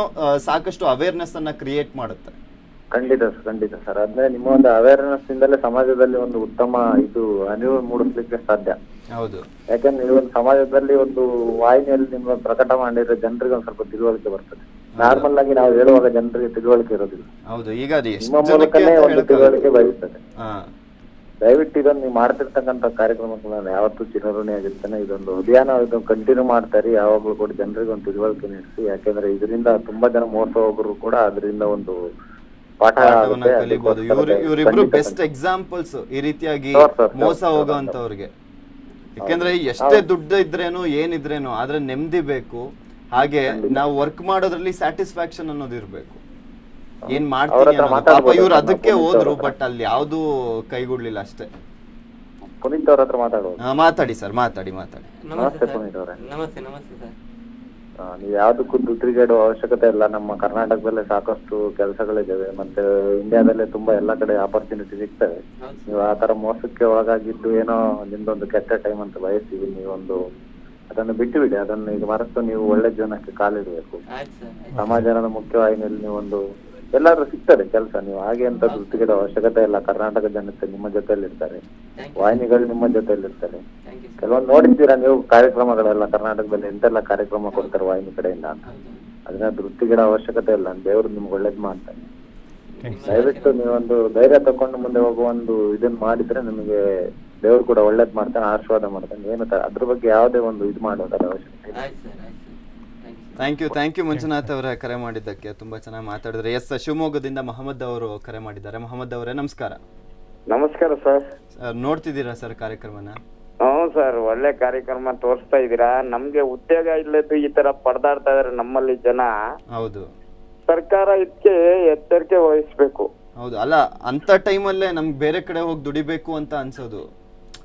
ಸಾಕಷ್ಟು ಅವೇರ್ನೆಸ್ ಅನ್ನ ಕ್ರಿಯೇಟ್ ಮಾಡುತ್ತೆ. ಖಂಡಿತ ಸರ್. ಅಂದ್ರೆ ನಿಮ್ಮ ಒಂದು ಅವೇರ್ನೆಸ್ ಇಂದಲೇ ಸಮಾಜದಲ್ಲಿ ಒಂದು ಉತ್ತಮ ಅರಿವು ಮೂಡಿಸ್ಲಿಕ್ಕೆ ಸಾಧ್ಯ. ಹೌದು, ಯಾಕಂದ್ರೆ ನೀವು ಒಂದು ಸಮಾಜದಲ್ಲಿ ಒಂದು ವಾಹಿನಿಯಲ್ಲಿ ನಿಮ್ಮ ಪ್ರಕಟ ಮಾಡಿದ್ರೆ ಜನರಿಗೆ ಒಂದ್ ಸ್ವಲ್ಪ ತಿಳುವಳಿಕೆ ಬರ್ತದೆ. ನಾರ್ಮಲ್ ಆಗಿ ನಾವು ಹೇಳುವಾಗ ಜನರಿಗೆ ತಿಳುವಳಿಕೆ ಇರೋದಿಲ್ಲ. ಹೌದು, ಈಗ ನಿಮ್ಮ ಮೂಲಕನೇ ಒಂದು ತಿಳುವಳಿಕೆ ಬಯಸ್ತದೆ. ದಯವಿಟ್ಟು ಇದನ್ನು ನೀವು ಮಾಡ್ತಿರ್ತಕ್ಕಂಥ ಕಾರ್ಯಕ್ರಮಕ್ಕೆ ನಾನು ಯಾವತ್ತೂ ಚಿರಋಣಿ ಆಗಿರ್ತೇನೆ. ಇದೊಂದು ಅಭಿಯಾನ ಕಂಟಿನ್ಯೂ ಮಾಡ್ತಾರೆ, ಯಾವಾಗ್ಲೂ ಕೂಡ ಜನರಿಗೆ ಒಂದು ತಿಳುವಳಿಕೆ ನೀಡಿಸಿ. ಯಾಕೆಂದ್ರೆ ಇದರಿಂದ ತುಂಬಾ ಜನ ಮೋಸ ಹೋಗೋರು ಕೂಡ ಅದರಿಂದ ಒಂದು ಪಾಠ ಕಲಿಬಹುದು. ಇವರಿಬ್ರು ಬೆಸ್ಟ್ ಎಕ್ಸಾಂಪಲ್ಸ್ ಈ ರೀತಿಯಾಗಿ ಮೋಸ ಹೋಗೋಂತವ್ರಿಗೆ. ಯಾಕೆಂದ್ರೆ ಎಷ್ಟೇ ದುಡ್ಡು ಇದ್ರೇನು ಏನಿದ್ರೇನು ಆದ್ರೆ ನೆಮ್ಮದಿ ಬೇಕು. ಹಾಗೆ ನಾವು ವರ್ಕ್ ಮಾಡೋದ್ರಲ್ಲಿ ಸ್ಯಾಟಿಸ್ಫ್ಯಾಕ್ಷನ್ ಅನ್ನೋದು ಇರ್ಬೇಕು. ಏನ್ ಮಾಡ್ತೀನಿ ಪಾಪ ಇವ್ರು ಅದಕ್ಕೆ ಹೋದ್ರು, ಬಟ್ ಅಲ್ಲಿ ಯಾವ್ದು ಕೈಗೂಡ್ಲಿಲ್ಲ ಅಷ್ಟೇ. ಪುನೀತ್ ಅವ್ರ ಹತ್ರ ಮಾತಾಡಿ ಸರ್, ಮಾತಾಡಿ. ನಮಸ್ತೆ ಪುನೀತ್ ಅವರೇ. ನಮಸ್ತೆ ಸರ್. ನೀವು ಯಾವ್ದಕ್ಕೂ ದುಡ್ಡಿಗೇಡೋ ಅವಶ್ಯಕತೆ ಇಲ್ಲ. ನಮ್ಮ ಕರ್ನಾಟಕದಲ್ಲೇ ಸಾಕಷ್ಟು ಕೆಲಸಗಳಿದ್ದಾವೆ, ಮತ್ತೆ ಇಂಡಿಯಾದಲ್ಲೇ ತುಂಬಾ ಎಲ್ಲಾ ಕಡೆ ಆಪರ್ಚುನಿಟಿ ಸಿಗ್ತವೆ. ನೀವು ಆತರ ಮೋಸಕ್ಕೆ ಒಳಗಾಗಿದ್ದು ಏನೋ ನಿಮ್ದೊಂದು ಕೆಟ್ಟ ಟೈಮ್ ಅಂತ ಬಯಸ್ತೀವಿ. ನೀವೊಂದು ಅದನ್ನು ಬಿಟ್ಟು ಬಿಡಿ. ಅದನ್ನು ಈಗ ಮರೆತು ನೀವು ಒಳ್ಳೆ ಜೀವನಕ್ಕೆ ಕಾಲಿಡಬೇಕು. ಸಮಾಜದ ಮುಖ್ಯವಾಹಿನಿಯಲ್ಲಿ ನೀವೊಂದು ಎಲ್ಲಾದ್ರೂ ಸಿಗ್ತದೆ ಕೆಲಸ. ನೀವು ಹಾಗೆ ಅಂತ ದುಡ್ಡಿಗೇಡೋ ಅವಶ್ಯಕತೆ ಇಲ್ಲ. ಕರ್ನಾಟಕ ಜನತೆ ನಿಮ್ಮ ಜೊತೆಯಲ್ಲಿ ಇರ್ತಾರೆ, ವಾಹಿನಿಗಳು ನಿಮ್ಮ ಜೊತೆಯಲ್ಲಿ ಇರ್ತಾರೆ. ಕೆಲವೊಂದು ನೋಡಿದ್ದೀರಾ ನೀವು ಕಾರ್ಯಕ್ರಮಗಳೆಲ್ಲ ಕರ್ನಾಟಕದಲ್ಲಿ ಎಂತೆಲ್ಲ ಕಾರ್ಯಕ್ರಮ ಕೊಡ್ತಾರೆ ವಾಹಿನಿ ಕಡೆಯಿಂದ. ಅದನ್ನ ದುಡ್ಡಿಗೇಡೋ ಅವಶ್ಯಕತೆ ಇಲ್ಲ. ದೇವ್ರು ನಿಮ್ಗೆ ಒಳ್ಳೇದ್ ಮಾಡ್ತಾನೆ. ದಯವಿಟ್ಟು ನೀವೊಂದು ಧೈರ್ಯ ತಕೊಂಡು ಮುಂದೆ ಹೋಗುವ ಒಂದು ಇದನ್ನ ಮಾಡಿದ್ರೆ ನಿಮಗೆ ದೇವ್ರು ಕೂಡ ಒಳ್ಳೇದ್ ಮಾಡ್ತಾನೆ, ಆಶೀರ್ವಾದ ಮಾಡ್ತಾನೆ. ಏನು ಅದ್ರ ಬಗ್ಗೆ ಯಾವುದೇ ಒಂದು ಇದು ಮಾಡೋದರ ಅವಶ್ಯಕತೆ ಇಲ್ಲ. ಥ್ಯಾಂಕ್ ಯು ಮಂಜುನಾಥ್ ಅವರೇ ಕರೆ ಮಾಡಿದ್ದಕ್ಕೆ. ತುಂಬಾ ಚೆನ್ನಾಗಿ ಮಾತಾಡಿದ್ರೆ. ಎಸ್, ಶಿವಮೊಗ್ಗದಿಂದ ಮಹಮ್ಮದ್ ಅವರು ಕರೆ ಮಾಡಿದ್ದಾರೆ. ಮಹಮ್ಮದ್ ಅವರೇ ನಮಸ್ಕಾರ. ನಮಸ್ಕಾರ ಸರ್. ನೋಡ್ತಿದ್ದೀರಾ ಸರ್ ಕಾರ್ಯಕ್ರಮನ? ಹ್ಞೂ ಸರ್, ಒಳ್ಳೆ ಕಾರ್ಯಕ್ರಮ ತೋರಿಸ್ತಾ ಇದೀರಾ. ನಮ್ಗೆ ಉದ್ಯೋಗ ಇಲ್ಲದ್ದು ಈ ತರ ಪಡೆದಾಡ್ತಾ ಇದಾರೆ ನಮ್ಮಲ್ಲಿ ಜನ. ಹೌದು, ಸರ್ಕಾರ ಇದಕ್ಕೆ ಎಚ್ಚರಿಕೆ ವಹಿಸ್ಬೇಕು. ಹೌದು, ಅಲ್ಲ ಅಂತ ಟೈಮಲ್ಲೇ ನಮ್ಗೆ ಬೇರೆ ಕಡೆ ಹೋಗಿ ದುಡಿಬೇಕು ಅಂತ ಅನ್ಸೋದು.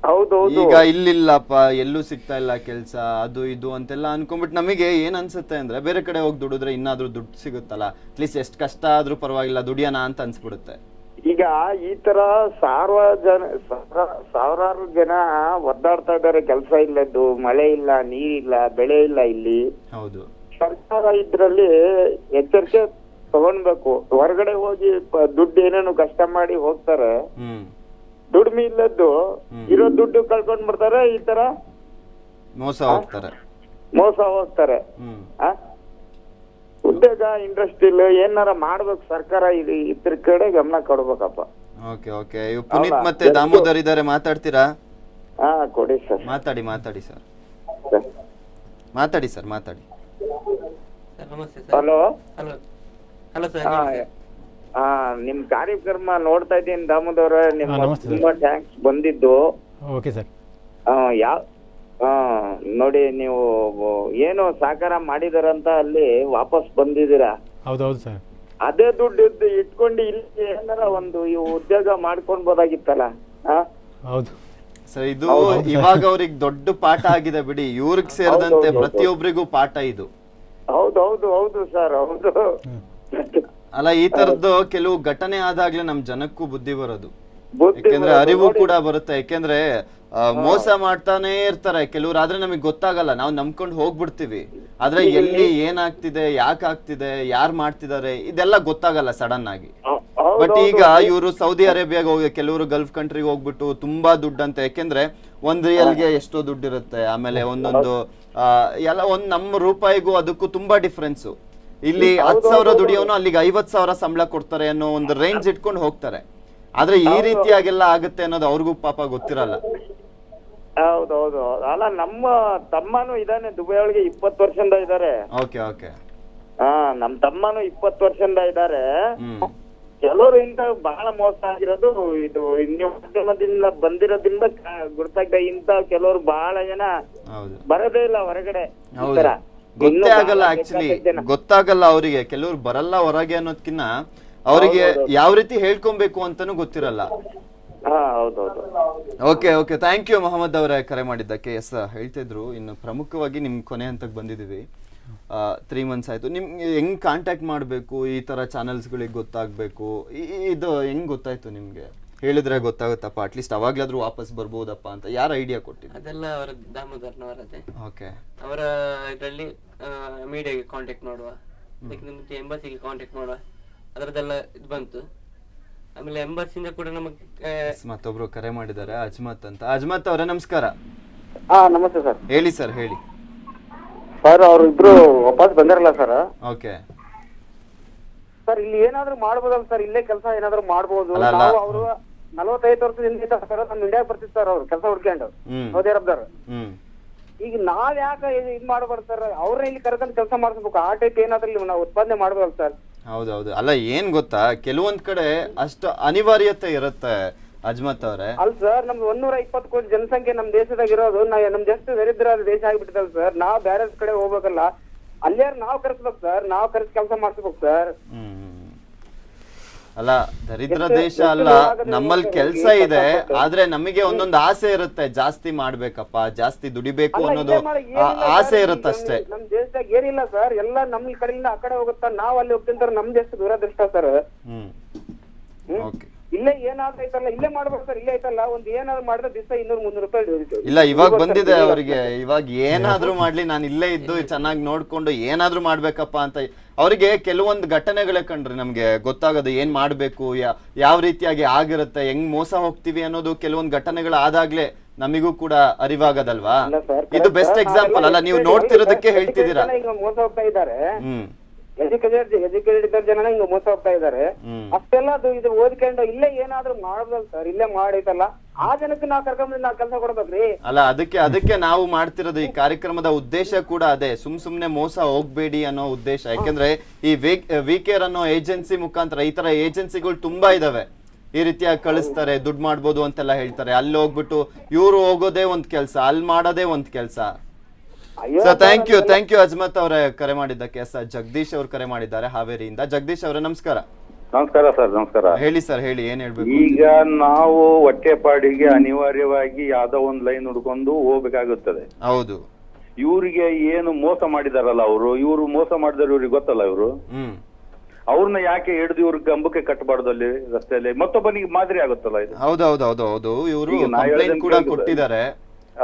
ಹೌದೌದು. ಈಗ ಇಲ್ಲಿಲ್ಲಪ್ಪ, ಎಲ್ಲೂ ಸಿಗ್ತಾ ಇಲ್ಲ ಕೆಲ್ಸ, ಅದು ಇದು ಅಂತೆಲ್ಲ ಅನ್ಕೊಂಡ್ಬಿಟ್ಟು ನಮಗೆ ಏನ್ ಅನ್ಸುತ್ತೆ ಅಂದ್ರೆ ಬೇರೆ ಕಡೆ ಹೋಗಿ ದುಡಿದ್ರೆ ಇನ್ನಾದ್ರೂ ದುಡ್ಡು ಸಿಗುತ್ತಲ್ಲ, ಅಟ್ಲೀಸ್ಟ್ ಎಷ್ಟು ಕಷ್ಟ ಆದ್ರೂ ಪರವಾಗಿಲ್ಲ ದುಡಿಯೋಣ ಅಂತ ಅನ್ಸ್ಬಿಡುತ್ತೆ. ಈಗ ಈ ತರ ಸಾವಿರಾರು ಜನ ಒದ್ದಾಡ್ತಾ ಇದಾರೆ. ಕೆಲಸ ಇಲ್ಲದ್ದು, ಮಳೆ ಇಲ್ಲ, ನೀರಿಲ್ಲ, ಬೆಳೆ ಇಲ್ಲ ಇಲ್ಲಿ. ಹೌದು, ಸರ್ಕಾರ ಇದ್ರಲ್ಲಿ ಎಚ್ಚರಿಕೆ ತಗೊಂಡ್ಬೇಕು. ಹೊರಗಡೆ ಹೋಗಿ ದುಡ್ಡು ಏನೇನು ಕಷ್ಟ ಮಾಡಿ ಹೋಗ್ತಾರೆ, ದುಡ್ಮಿ ಇಲ್ಲದ್ದು ಇರೋ ದುಡ್ಡು ಕಳ್ಕೊಂಡ್ ಬಿಡ್ತಾರೆ. ಈ ತರ ಮೋಸ ಹೋಗ್ತಾರೆ. ಉದ್ಯೋಗ ಇಂಡಸ್ಟ್ರಿಲ್ ಏನಾರ ಮಾಡ್ಬೇಕು ಸರ್ಕಾರ. ಇದ್ರ ಕಡೆ ಗಮನ ಕೊಡ್ಬೇಕಪ್ಪ. ಓಕೆ. ಪುನೀತ್ ಮತ್ತೆ ದಾಮೋದರ್ ಇದಾರೆ, ಮಾತಾಡ್ತೀರಾ? ಕೊಡಿ ಸರ್. ಮಾತಾಡಿ ಸರ್. ಮಾತಾಡಿ. ಹಲೋ. Hello sir. ನಿಮ್ ಕಾರ್ಯಕ್ರಮ ನೋಡ್ತಾ ಇದ್ದೀನಿ ದಾಮೋದರ. ನಿಮ್ಮ ತುಂಬಾ ಥ್ಯಾಂಕ್ಸ್ ಬಂದಿದ್ದು. Okay sir. ನೋಡಿ, ನೀವು ಏನು ಸಹಕಾರ ಮಾಡಿದಾರಂತ ಅಲ್ಲಿ ವಾಪಸ್ ಬಂದಿದ್ದೀರಾ. ಹೌದೌದು ಸರ್. ಅದೇ ದುಡ್ಡು ಇಟ್ಕೊಂಡು ಇಲ್ಲಿ ಏನಾರ ಒಂದು ಉದ್ಯೋಗ ಮಾಡ್ಕೊಳ್ಬೋದಾಗಿತ್ತಲ್ಲ. ಹೌದು ಸರ್, ಇದು ಇವಾಗ ಅವ್ರಿಗೆ ದೊಡ್ಡ ಪಾಠ ಆಗಿದೆ ಬಿಡಿ. ಇವ್ರಿಗೆ ಸೇರಿದಂತೆ ಪ್ರತಿಯೊಬ್ಬರಿಗೂ ಪಾಠ ಇದು. ಹೌದು ಸರ್, ಹೌದು. ಅಲ್ಲ, ಈ ತರದ್ದು ಕೆಲವು ಘಟನೆ ಆದಾಗ್ಲೇ ನಮ್ ಜನಕ್ಕೂ ಬುದ್ಧಿ ಬರೋದು. ಯಾಕೆಂದ್ರೆ ಅರಿವು ಕೂಡ ಬರುತ್ತೆ. ಯಾಕೆಂದ್ರೆ ಮೋಸ ಮಾಡ್ತಾನೆ ಇರ್ತಾರೆ ಕೆಲವ್ರು, ಆದ್ರೆ ನಮಗ್ ಗೊತ್ತಾಗಲ್ಲ. ನಾವು ನಂಬ್ಕೊಂಡು ಹೋಗ್ಬಿಡ್ತೀವಿ. ಆದ್ರೆ ಎಲ್ಲಿ ಏನಾಗ್ತಿದೆ, ಯಾಕೆ ಆಗ್ತಿದೆ, ಯಾರು ಮಾಡ್ತಿದ್ದಾರೆ ಇದೆಲ್ಲ ಗೊತ್ತಾಗಲ್ಲ ಸಡನ್ ಆಗಿ. ಬಟ್ ಈಗ ಇವರು ಸೌದಿ ಅರೇಬಿಯಾಗ ಹೋಗಿ, ಕೆಲವರು ಗಲ್ಫ್ ಕಂಟ್ರಿಗೆ ಹೋಗ್ಬಿಟ್ಟು ತುಂಬಾ ದುಡ್ಡು ಅಂತ. ಯಾಕೆಂದ್ರೆ ಒಂದ್ ರಿಯಲ್ಗೆ ಎಷ್ಟೋ ದುಡ್ಡು ಇರುತ್ತೆ. ಆಮೇಲೆ ಒಂದೊಂದು ಎಲ್ಲ ನಮ್ಮ ರೂಪಾಯಿಗೂ ಅದಕ್ಕೂ ತುಂಬಾ ಡಿಫ್ರೆನ್ಸು. ಇಲ್ಲಿ 10,000 ದುಡಿಯೋನು ಅಲ್ಲಿಗೆ 50,000 ಸಂಬಳ ಕೊಡ್ತಾರೆ ಅನ್ನೋ ಒಂದು ರೇಂಜ್ ಇಟ್ಕೊಂಡು ಹೋಗ್ತಾರೆ. ಆದ್ರೆ ಈ ರೀತಿಯಾಗೆಲ್ಲ ಆಗುತ್ತೆ ಅನ್ನೋದು ಅವ್ರಿಗೂ ಪಾಪ ಗೊತ್ತಿರಲ್ಲ. ಹೌದೌದು. ಅಲ್ಲ, ನಮ್ಮ ತಮ್ಮನು ಇದಾನೆ ದುಬೈ ಒಳಗೆ 20 ವರ್ಷದಿಂದ ಇದಾರೆ. ಓಕೆ. ನಮ್ ತಮ್ಮನು 20 ವರ್ಷದಿಂದ ಇದ್ದಾರೆ. ಕೆಲವರು ಇಂತ ಬಹಳ ಮೋಸ ಆಗಿರೋದು ಇದು ನೀವು ಮಾಧ್ಯಮದಿಂದ ಬಂದಿರೋದ್ರಿಂದ ಗೊತ್ತಾಗ್ತಾ ಇಂತ ಕೆಲವರು ಬಹಳ ಜನ ಬರೋದೇ ಇಲ್ಲ ಹೊರಗಡೆ. ಗೊತ್ತೇ ಆಗಲ್ಲ, ಆಕ್ಚುಲಿ ಗೊತ್ತಾಗಲ್ಲ ಅವರಿಗೆ. ಕೆಲವ್ರು ಬರಲ್ಲ ಹೊರಗೆ ಅನ್ನೋದ್ಕಿನ್ನ ಅವರಿಗೆ ಯಾವ ರೀತಿ ಹೇಳ್ಕೊಬೇಕು ಅಂತಾನು ಗೊತ್ತಿರಲ್ಲ. Okay okay, thank you Mohammed ಅವರೇ ಕರೆ ಮಾಡಿದ್ದಕ್ಕೆ. ಎಸ್, ಹೇಳ್ತಿದ್ರು. ಇನ್ನು ಪ್ರಮುಖವಾಗಿ ನಿಮ್ ಕೊನೆ ಹಂತಕ್ಕೆ ಬಂದಿದ್ದೀವಿ. 3 months ಆಯ್ತು. ನಿಮ್ಗೆ ಹೆಂಗ್ ಕಾಂಟ್ಯಾಕ್ಟ್ ಮಾಡಬೇಕು, ಈ ತರ ಚಾನಲ್ಸ್ಗಳಿಗೆ ಗೊತ್ತಾಗ್ಬೇಕು, ಇದು ಹೆಂಗ್ ಗೊತ್ತಾಯ್ತು ನಿಮ್ಗೆ? ಹೇಳಿದ್ರೆ ಗೊತ್ತಾಗುತ್ತಪ್ಪ, ಅಟ್ಲೀಸ್ಟ್ ಅವಾಗ್ಲಾದ್ರೂ ವಾಪಸ್ ಬರ್ಬೋದಪ್ಪ ಅಂತ ಯಾರು ಐಡಿಯಾ ಕೊಟ್ಟಿದ್ರು? ಅದೆಲ್ಲ ಅವರ ದಾಮೋದರ್ನವರದೇ. ಓಕೆ, ಅವರ ಇದರಲ್ಲಿ ಮೀಡಿಯಾಗೆ ಕಾಂಟ್ಯಾಕ್ಟ್ ಮಾಡುವ, ಅದಕ್ಕೆ ಎಂಬಸಿಗೆ ಕಾಂಟ್ಯಾಕ್ಟ್ ಮಾಡುವ, ಅದರದೆಲ್ಲ ಇದು ಬಂತು. ಆಮೇಲೆ ಎಂಬಸಿಂದ ಕೂಡ ನಮಗೆ ಮತ್ತೊಬ್ರು ಕರೆ ಮಾಡಿದ್ದಾರೆ, ಅಜ್ಮತ್ ಅಂತ. ಅಜ್ಮತ್ ಅವರೇ ನಮಸ್ಕಾರ. ನಮಸ್ತೆ ಸರ್. ಹೇಳಿ ಸರ್, ಹೇಳಿ ಸರ್. ಅವ್ರು ಇಬ್ರು ವಾಪಸ್ ಬಂದಿರಲ್ಲ ಸರ್. ಓಕೆ ಸರ್, ಇಲ್ಲಿ ಏನಾದ್ರು ಮಾಡ್ಬೋದಲ್ಲ ಸರ್? ಇಲ್ಲೇ ಕೆಲಸ ಏನಾದ್ರು ಮಾಡ್ಬೋದು. ನಾವು ಅವರು 45 ವರ್ಷದಿಂದ ಸರ್ ನಮ್ ಇಂಡಿಯಾಗ್ ಬರ್ತಿತ್ತು ಸರ್ ಅವ್ರು ಕೆಲಸ ಹುಡ್ಕೊಂಡು ಸೌದಿ ಅರಬ್ದವ್ರು. ಈಗ ನಾವ್ ಯಾಕೆ ಇದ್ ಮಾಡ್ಬಾರ್ದು ಸರ್? ಅವ್ರನ್ನ ಇಲ್ಲಿ ಕರೆದಂತ ಕೆಲಸ ಮಾಡಿಸ್ಬೇಕು. ಆ ಟೈಪ್ ಏನಾದ್ರೂ ನಾವು ಉತ್ಪಾದನೆ ಮಾಡ್ಬೋದಲ್ಲ ಸರ್? ಹೌದೌದು. ಅಲ್ಲ, ಏನ್ ಗೊತ್ತಾ, ಕೆಲವೊಂದ್ ಕಡೆ ಅಷ್ಟು ಅನಿವಾರ್ಯತೆ ಇರುತ್ತೆ ಅಜ್ಮತ್ ಅವರೇ. ಅಲ್ಲ ಸರ್, ನಮ್ದು 120 ಕೋಟಿ ಜನಸಂಖ್ಯೆ ನಮ್ ದೇಶದಾಗ ಇರೋದು. ನಮ್ ದೇಶ ದರಿದ್ರ ದೇಶ ಆಗಿಬಿಟ್ಟಿದಲ್ಲ ಸರ್. ನಾವ್ ಬೇರೆ ಕಡೆ ಹೋಗ್ಬೇಕಲ್ಲ, ಅಲ್ಲೇ ನಾವ್ ಕರೆಸ್ಬೇಕು ಸರ್. ನಾವ್ ಕರೆಸಿ ಕೆಲಸ ಮಾಡಿಸ್ಬೇಕು ಸರ್. ಅಲ್ಲ, ದರಿದ್ರ ದೇಶ ಅಲ್ಲ, ನಮ್ಮಲ್ಲಿ ಕೆಲ್ಸ ಇದೆ. ಆದ್ರೆ ನಮಗೆ ಒಂದೊಂದು ಆಸೆ ಇರುತ್ತೆ, ಜಾಸ್ತಿ ಮಾಡ್ಬೇಕಪ್ಪ, ಜಾಸ್ತಿ ದುಡಿಬೇಕು ಅನ್ನೋದು ಆಸೆ ಇರುತ್ತೆ ಅಷ್ಟೇ. ನಮ್ ದೇಶದಾಗ ಏನಿಲ್ಲ ಸರ್, ಎಲ್ಲ ನಮ್ ಕಡೆಯಿಂದ ಆ ಕಡೆ ಹೋಗುತ್ತಾ, ನಾವ್ ಅಲ್ಲಿ ಹೋಗ್ತಿಂತಾರ. ನಮ್ ದೇಶ ದುರದೃಷ್ಟ ಸರ್. ಇಲ್ಲೇ ಏನಾದ್ರು ಐತಲ್ಲ, ಇಲ್ಲೇ ಮಾಡ್ಬೇಕು ಸರ್. ಇಲ್ಲೇ ಐತಲ್ಲ, ಒಂದ್ ಏನಾದ್ರು ಮಾಡಿದ್ರೆ ದಿವಸ 200-300 ರೂಪಾಯಿ. ಇಲ್ಲ, ಇವಾಗ ಬಂದಿದೆ ಅವರಿಗೆ. ಇವಾಗ ಏನಾದ್ರೂ ಮಾಡ್ಲಿ, ನಾನು ಇಲ್ಲೇ ಇದ್ದು ಚೆನ್ನಾಗಿ ನೋಡ್ಕೊಂಡು ಏನಾದ್ರೂ ಮಾಡ್ಬೇಕಪ್ಪ ಅಂತ ಅವರಿಗೆ ಕೆಲವೊಂದು ಘಟನೆಗಳೇ ಕಂಡ್ರೆ ನಮ್ಗೆ ಗೊತ್ತಾಗೋದು ಏನ್ ಮಾಡ್ಬೇಕು, ಯಾವ ರೀತಿಯಾಗಿ ಆಗಿರುತ್ತೆ, ಹೆಂಗ್ ಮೋಸ ಹೋಗ್ತೀವಿ ಅನ್ನೋದು ಕೆಲವೊಂದು ಘಟನೆಗಳು ಆದಾಗ್ಲೇ ನಮಿಗೂ ಕೂಡ ಅರಿವಾಗದಲ್ವಾ? ಇದು ಬೆಸ್ಟ್ ಎಕ್ಸಾಂಪಲ್ ಅಲ್ಲ, ನೀವು ನೋಡ್ತಿರೋದಕ್ಕೆ ಹೇಳ್ತಿದ್ದೀರಾ. ಮೋಸ ಹೋಗ್ತಾ ಇದ್ದಾರೆ. ಎಜುಕೇಟೆಡ್ ಜನ ಹಿಂಗ ಮೋಸ ಹೋಗ್ತಾ ಇದಾರೆ. ಅಷ್ಟೆಲ್ಲ ಇದು ಓದ್ಕೊಂಡು ಇಲ್ಲೇ ಏನಾದ್ರು ಮಾಡ್ಬೋದಲ್ಲ ಸರ್? ಇಲ್ಲೇ ಮಾಡೈತಲ್ಲ, ಆ ಜನಕ್ಕೆ ನಾವ್ ಕರ್ಕೊಂಡ್ ನಾವ್ ಕೆಲಸ ಕೊಡ್ಬೇಕ್ರಿ. ಅಲ್ಲ, ಅದಕ್ಕೆ ನಾವು ಮಾಡ್ತಿರೋದು ಈ ಕಾರ್ಯಕ್ರಮದ ಉದ್ದೇಶ ಕೂಡ ಅದೇ. ಸುಮ್ನೆ ಮೋಸ ಹೋಗ್ಬೇಡಿ ಅನ್ನೋ ಉದ್ದೇಶ. ಯಾಕೆಂದ್ರೆ ಈ ವಿಕೇರ್ ಅನ್ನೋ ಏಜೆನ್ಸಿ ಮುಖಾಂತರ ಈ ತರ ಏಜೆನ್ಸಿಗಳು ತುಂಬಾ ಇದಾವೆ. ಈ ರೀತಿಯಾಗಿ ಕಳಿಸ್ತಾರೆ, ದುಡ್ಡು ಮಾಡ್ಬೋದು ಅಂತೆಲ್ಲ ಹೇಳ್ತಾರೆ. ಅಲ್ಲಿ ಹೋಗ್ಬಿಟ್ಟು ಇವ್ರು ಹೋಗೋದೇ ಒಂದ್ ಕೆಲ್ಸ, ಅಲ್ಲಿ ಮಾಡೋದೇ ಒಂದ್ ಕೆಲ್ಸ. ಸರ್, ಥ್ಯಾಂಕ್ ಯು ಅಜ್ಮತ್ ಅವರೇ ಕರೆ ಮಾಡಿದ್ದಕ್ಕೆ. ಸರ್, ಜಗದೀಶ್ ಅವ್ರು ಕರೆ ಮಾಡಿದ್ದಾರೆ ಹಾವೇರಿಯಿಂದ. ಜಗದೀಶ್ ಅವರೇ ನಮಸ್ಕಾರ. ನಮಸ್ಕಾರ ಸರ್. ನಮಸ್ಕಾರ. ಹೇಳಿ ಸರ್, ಹೇಳಿ, ಏನ್ ಹೇಳ್ಬೇಕು? ಈಗ ನಾವು ಹೊಟ್ಟೆಪಾಡಿಗೆ ಅನಿವಾರ್ಯವಾಗಿ ಯಾವ್ದೋ ಒಂದ್ ಲೈನ್ ಹುಡ್ಕೊಂಡು ಹೋಗ್ಬೇಕಾಗುತ್ತದೆ. ಹೌದು. ಇವ್ರಿಗೆ ಏನು ಮೋಸ ಮಾಡಿದಾರಲ್ಲ ಇವ್ರು ಮೋಸ ಮಾಡಿದಾರೆ, ಇವ್ರಿಗೆ ಗೊತ್ತಲ್ಲ ಇವ್ರು. ಅವ್ರನ್ನ ಯಾಕೆ ಹಿಡಿದು ಇವ್ರ ಗಂಬಕ್ಕೆ ಕಟ್ಟಬಾರ್ದು ಅಲ್ಲಿ ರಸ್ತೆಯಲ್ಲಿ? ಮತ್ತೊಬ್ಬನಿಗೆ ಮಾದರಿ ಆಗುತ್ತಲ್ಲ ಇದು. ಹೌದು. ಇವರು ಕಂಪ್ಲೇಂಟ್ ಕೂಡ ಕೊಟ್ಟಿದ್ದಾರೆ.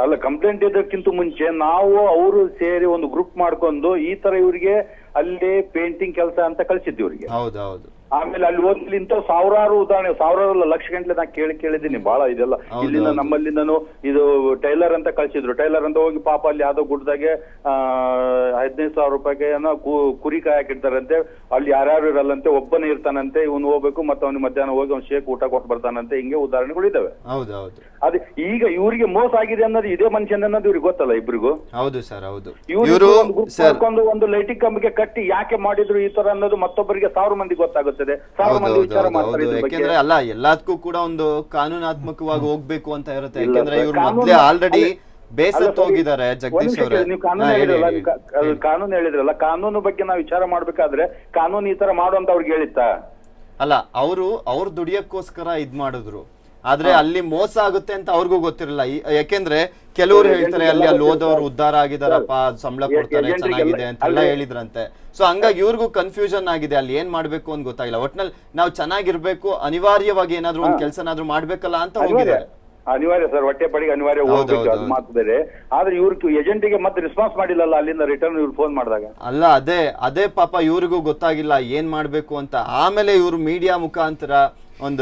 ಅಲ್ಲ, ಕಂಪ್ಲೇಂಟ್ ಇದಕ್ಕಿಂತ ಮುಂಚೆ ನಾವು ಅವರು ಸೇರಿ ಒಂದು ಗ್ರೂಪ್ ಮಾಡ್ಕೊಂಡು ಈ ತರ ಇವ್ರಿಗೆ ಅಲ್ಲಿ ಪೇಂಟಿಂಗ್ ಕೆಲಸ ಅಂತ ಕಳ್ಸಿದ್ವಿ ಇವ್ರಿಗೆ. ಹೌದೌದು. ಆಮೇಲೆ ಅಲ್ಲಿ ಹೋಗ್ಲಿ ಇಂತ ಸಾವಿರಾರು ಉದಾಹರಣೆ, ಸಾವಿರಾರು ಲಕ್ಷ ಗಂಟ್ಲೆ ನಾ ಕೇಳಿದ್ದೀನಿ ಬಹಳ ಇದೆಲ್ಲ. ಇಲ್ಲಿಂದ ನಮ್ಮಲ್ಲಿಂದನು ಇದು ಟೈಲರ್ ಅಂತ ಕಳ್ಸಿದ್ರು. ಟೈಲರ್ ಅಂತ ಹೋಗಿ ಪಾಪ ಅಲ್ಲಿ ಯಾವ್ದೋ ಗುಡ್ದಾಗೆ 15,000 ರೂಪಾಯಿಗೆ ಏನೋ ಕುರಿ ಕಾಯಾಕಿರ್ತಾರಂತೆ. ಅಲ್ಲಿ ಯಾರ್ಯಾರು ಇರಲ್ಲಂತೆ, ಒಬ್ಬನೇ ಇರ್ತಾನಂತೆ. ಇವನು ಹೋಗ್ಬೇಕು, ಮತ್ತೆ ಅವ್ನಿಗೆ ಮಧ್ಯಾಹ್ನ ಹೋಗಿ ಅವ್ನು ಶೇಕ್ ಊಟ ಕೊಟ್ಟು ಬರ್ತಾನಂತೆ. ಹಿಂಗೆ ಉದಾಹರಣೆಗಳು ಇದಾವೆ. ಅದೇ ಈಗ ಇವ್ರಿಗೆ ಮೋಸ ಆಗಿದೆ ಅನ್ನೋದು ಇದೇ ಮನುಷ್ಯನ ಅನ್ನೋದು ಇವ್ರಿಗೆ ಗೊತ್ತಲ್ಲ ಇಬ್ರಿಗೂ. ಹೌದು ಸರ್, ಹೌದು. ಇವರು ಒಂದು ಲೈಟಿಂಗ್ ಕಂಬಿಗೆ ಕಟ್ಟಿ ಯಾಕೆ ಮಾಡಿದ್ರು ಈ ತರ ಅನ್ನೋದು ಮತ್ತೊಬ್ಬರಿಗೆ 1000 ಮಂದಿ ಗೊತ್ತಾಗುತ್ತೆ. ಯಾಕೆಂದ್ರೆ ಅಲ್ಲ, ಎಲ್ಲದಕ್ಕೂ ಕೂಡ ಒಂದು ಕಾನೂನಾತ್ಮಕವಾಗಿ ಹೋಗ್ಬೇಕು ಅಂತ ಇರುತ್ತೆ. ಯಾಕೆಂದ್ರೆ ಇವ್ರು ಮೊದ್ಲೇ ಆಲ್ರೆಡಿ ಬೇಸತ್ತು ಹೋಗಿದ್ದಾರೆ. ಜಗದೀಶ್ ಅವರೇ, ನೀವು ಕಾನೂನು ಹೇಳಿದ್ರಲ್ಲ, ಕಾನೂನು ಬಗ್ಗೆ ನಾವು ವಿಚಾರ ಮಾಡ್ಬೇಕಾದ್ರೆ ಕಾನೂನು ಈ ತರ ಮಾಡುವಂತ ಅವ್ರಿಗೆ ಹೇಳಿತ್ತಾ? ಅಲ್ಲ, ಅವ್ರು ದುಡಿಯಕ್ಕೋಸ್ಕರ ಇದ್ ಮಾಡಿದ್ರು. ಆದ್ರೆ ಅಲ್ಲಿ ಮೋಸ ಆಗುತ್ತೆ ಅಂತ ಅವ್ರಿಗೂ ಗೊತ್ತಿರಲ್ಲ. ಯಾಕೆಂದ್ರೆ ಕೆಲವರು ಹೇಳ್ತಾರೆ ಅಲ್ಲಿ ಓದೋರು ಉದ್ಧಾರ ಆಗಿದಾರಪ್ಪ, ಸಂಬಳ ಕೊಡ್ತಾರೆ, ಚೆನ್ನಾಗಿದೆ ಅಂತೆಲ್ಲ ಹೇಳಿದ್ರಂತೆ. ಸೊ ಹಂಗಾಗಿ ಇವ್ರಿಗೂ ಕನ್ಫ್ಯೂಷನ್ ಆಗಿದೆ, ಅಲ್ಲಿ ಏನ್ ಮಾಡ್ಬೇಕು ಅಂತ ಗೊತ್ತಾಗಿಲ್ಲ. ಒಟ್ನಲ್ಲಿ ನಾವು ಚೆನ್ನಾಗಿರ್ಬೇಕು, ಅನಿವಾರ್ಯವಾಗಿ ಏನಾದ್ರು ಒಂದ್ ಕೆಲ್ಸನಾದ್ರೂ ಮಾಡ್ಬೇಕಲ್ಲ ಅಂತ ಹೋಗಿದ್ದಾರೆ. ಅನಿವಾರ್ಯ ಸರ್, ಹೊಟ್ಟೆಪಾಡಿಗೆ ಅನಿವಾರ್ಯ ಹೋಗ್ಬೇಕು, ಅದು ಮಾತು ಬೇರೆ. ಆದ್ರೆ ಇವ್ರಿಗೆ ಏಜೆಂಟಿಗೆ ಮತ್ತೆ ರೆಸ್ಪಾನ್ಸ್ ಮಾಡಿಲ್ಲಲ್ಲ ಅಲ್ಲಿಂದ ರಿಟರ್ನ್ ಇವ್ರು ಫೋನ್ ಮಾಡಿದಾಗ. ಅಲ್ಲ, ಅದೇ ಪಾಪ ಇವ್ರಿಗೂ ಗೊತ್ತಾಗಿಲ್ಲ ಏನ್ ಮಾಡ್ಬೇಕು ಅಂತ. ಆಮೇಲೆ ಇವ್ರು ಮೀಡಿಯಾ ಮುಖಾಂತರ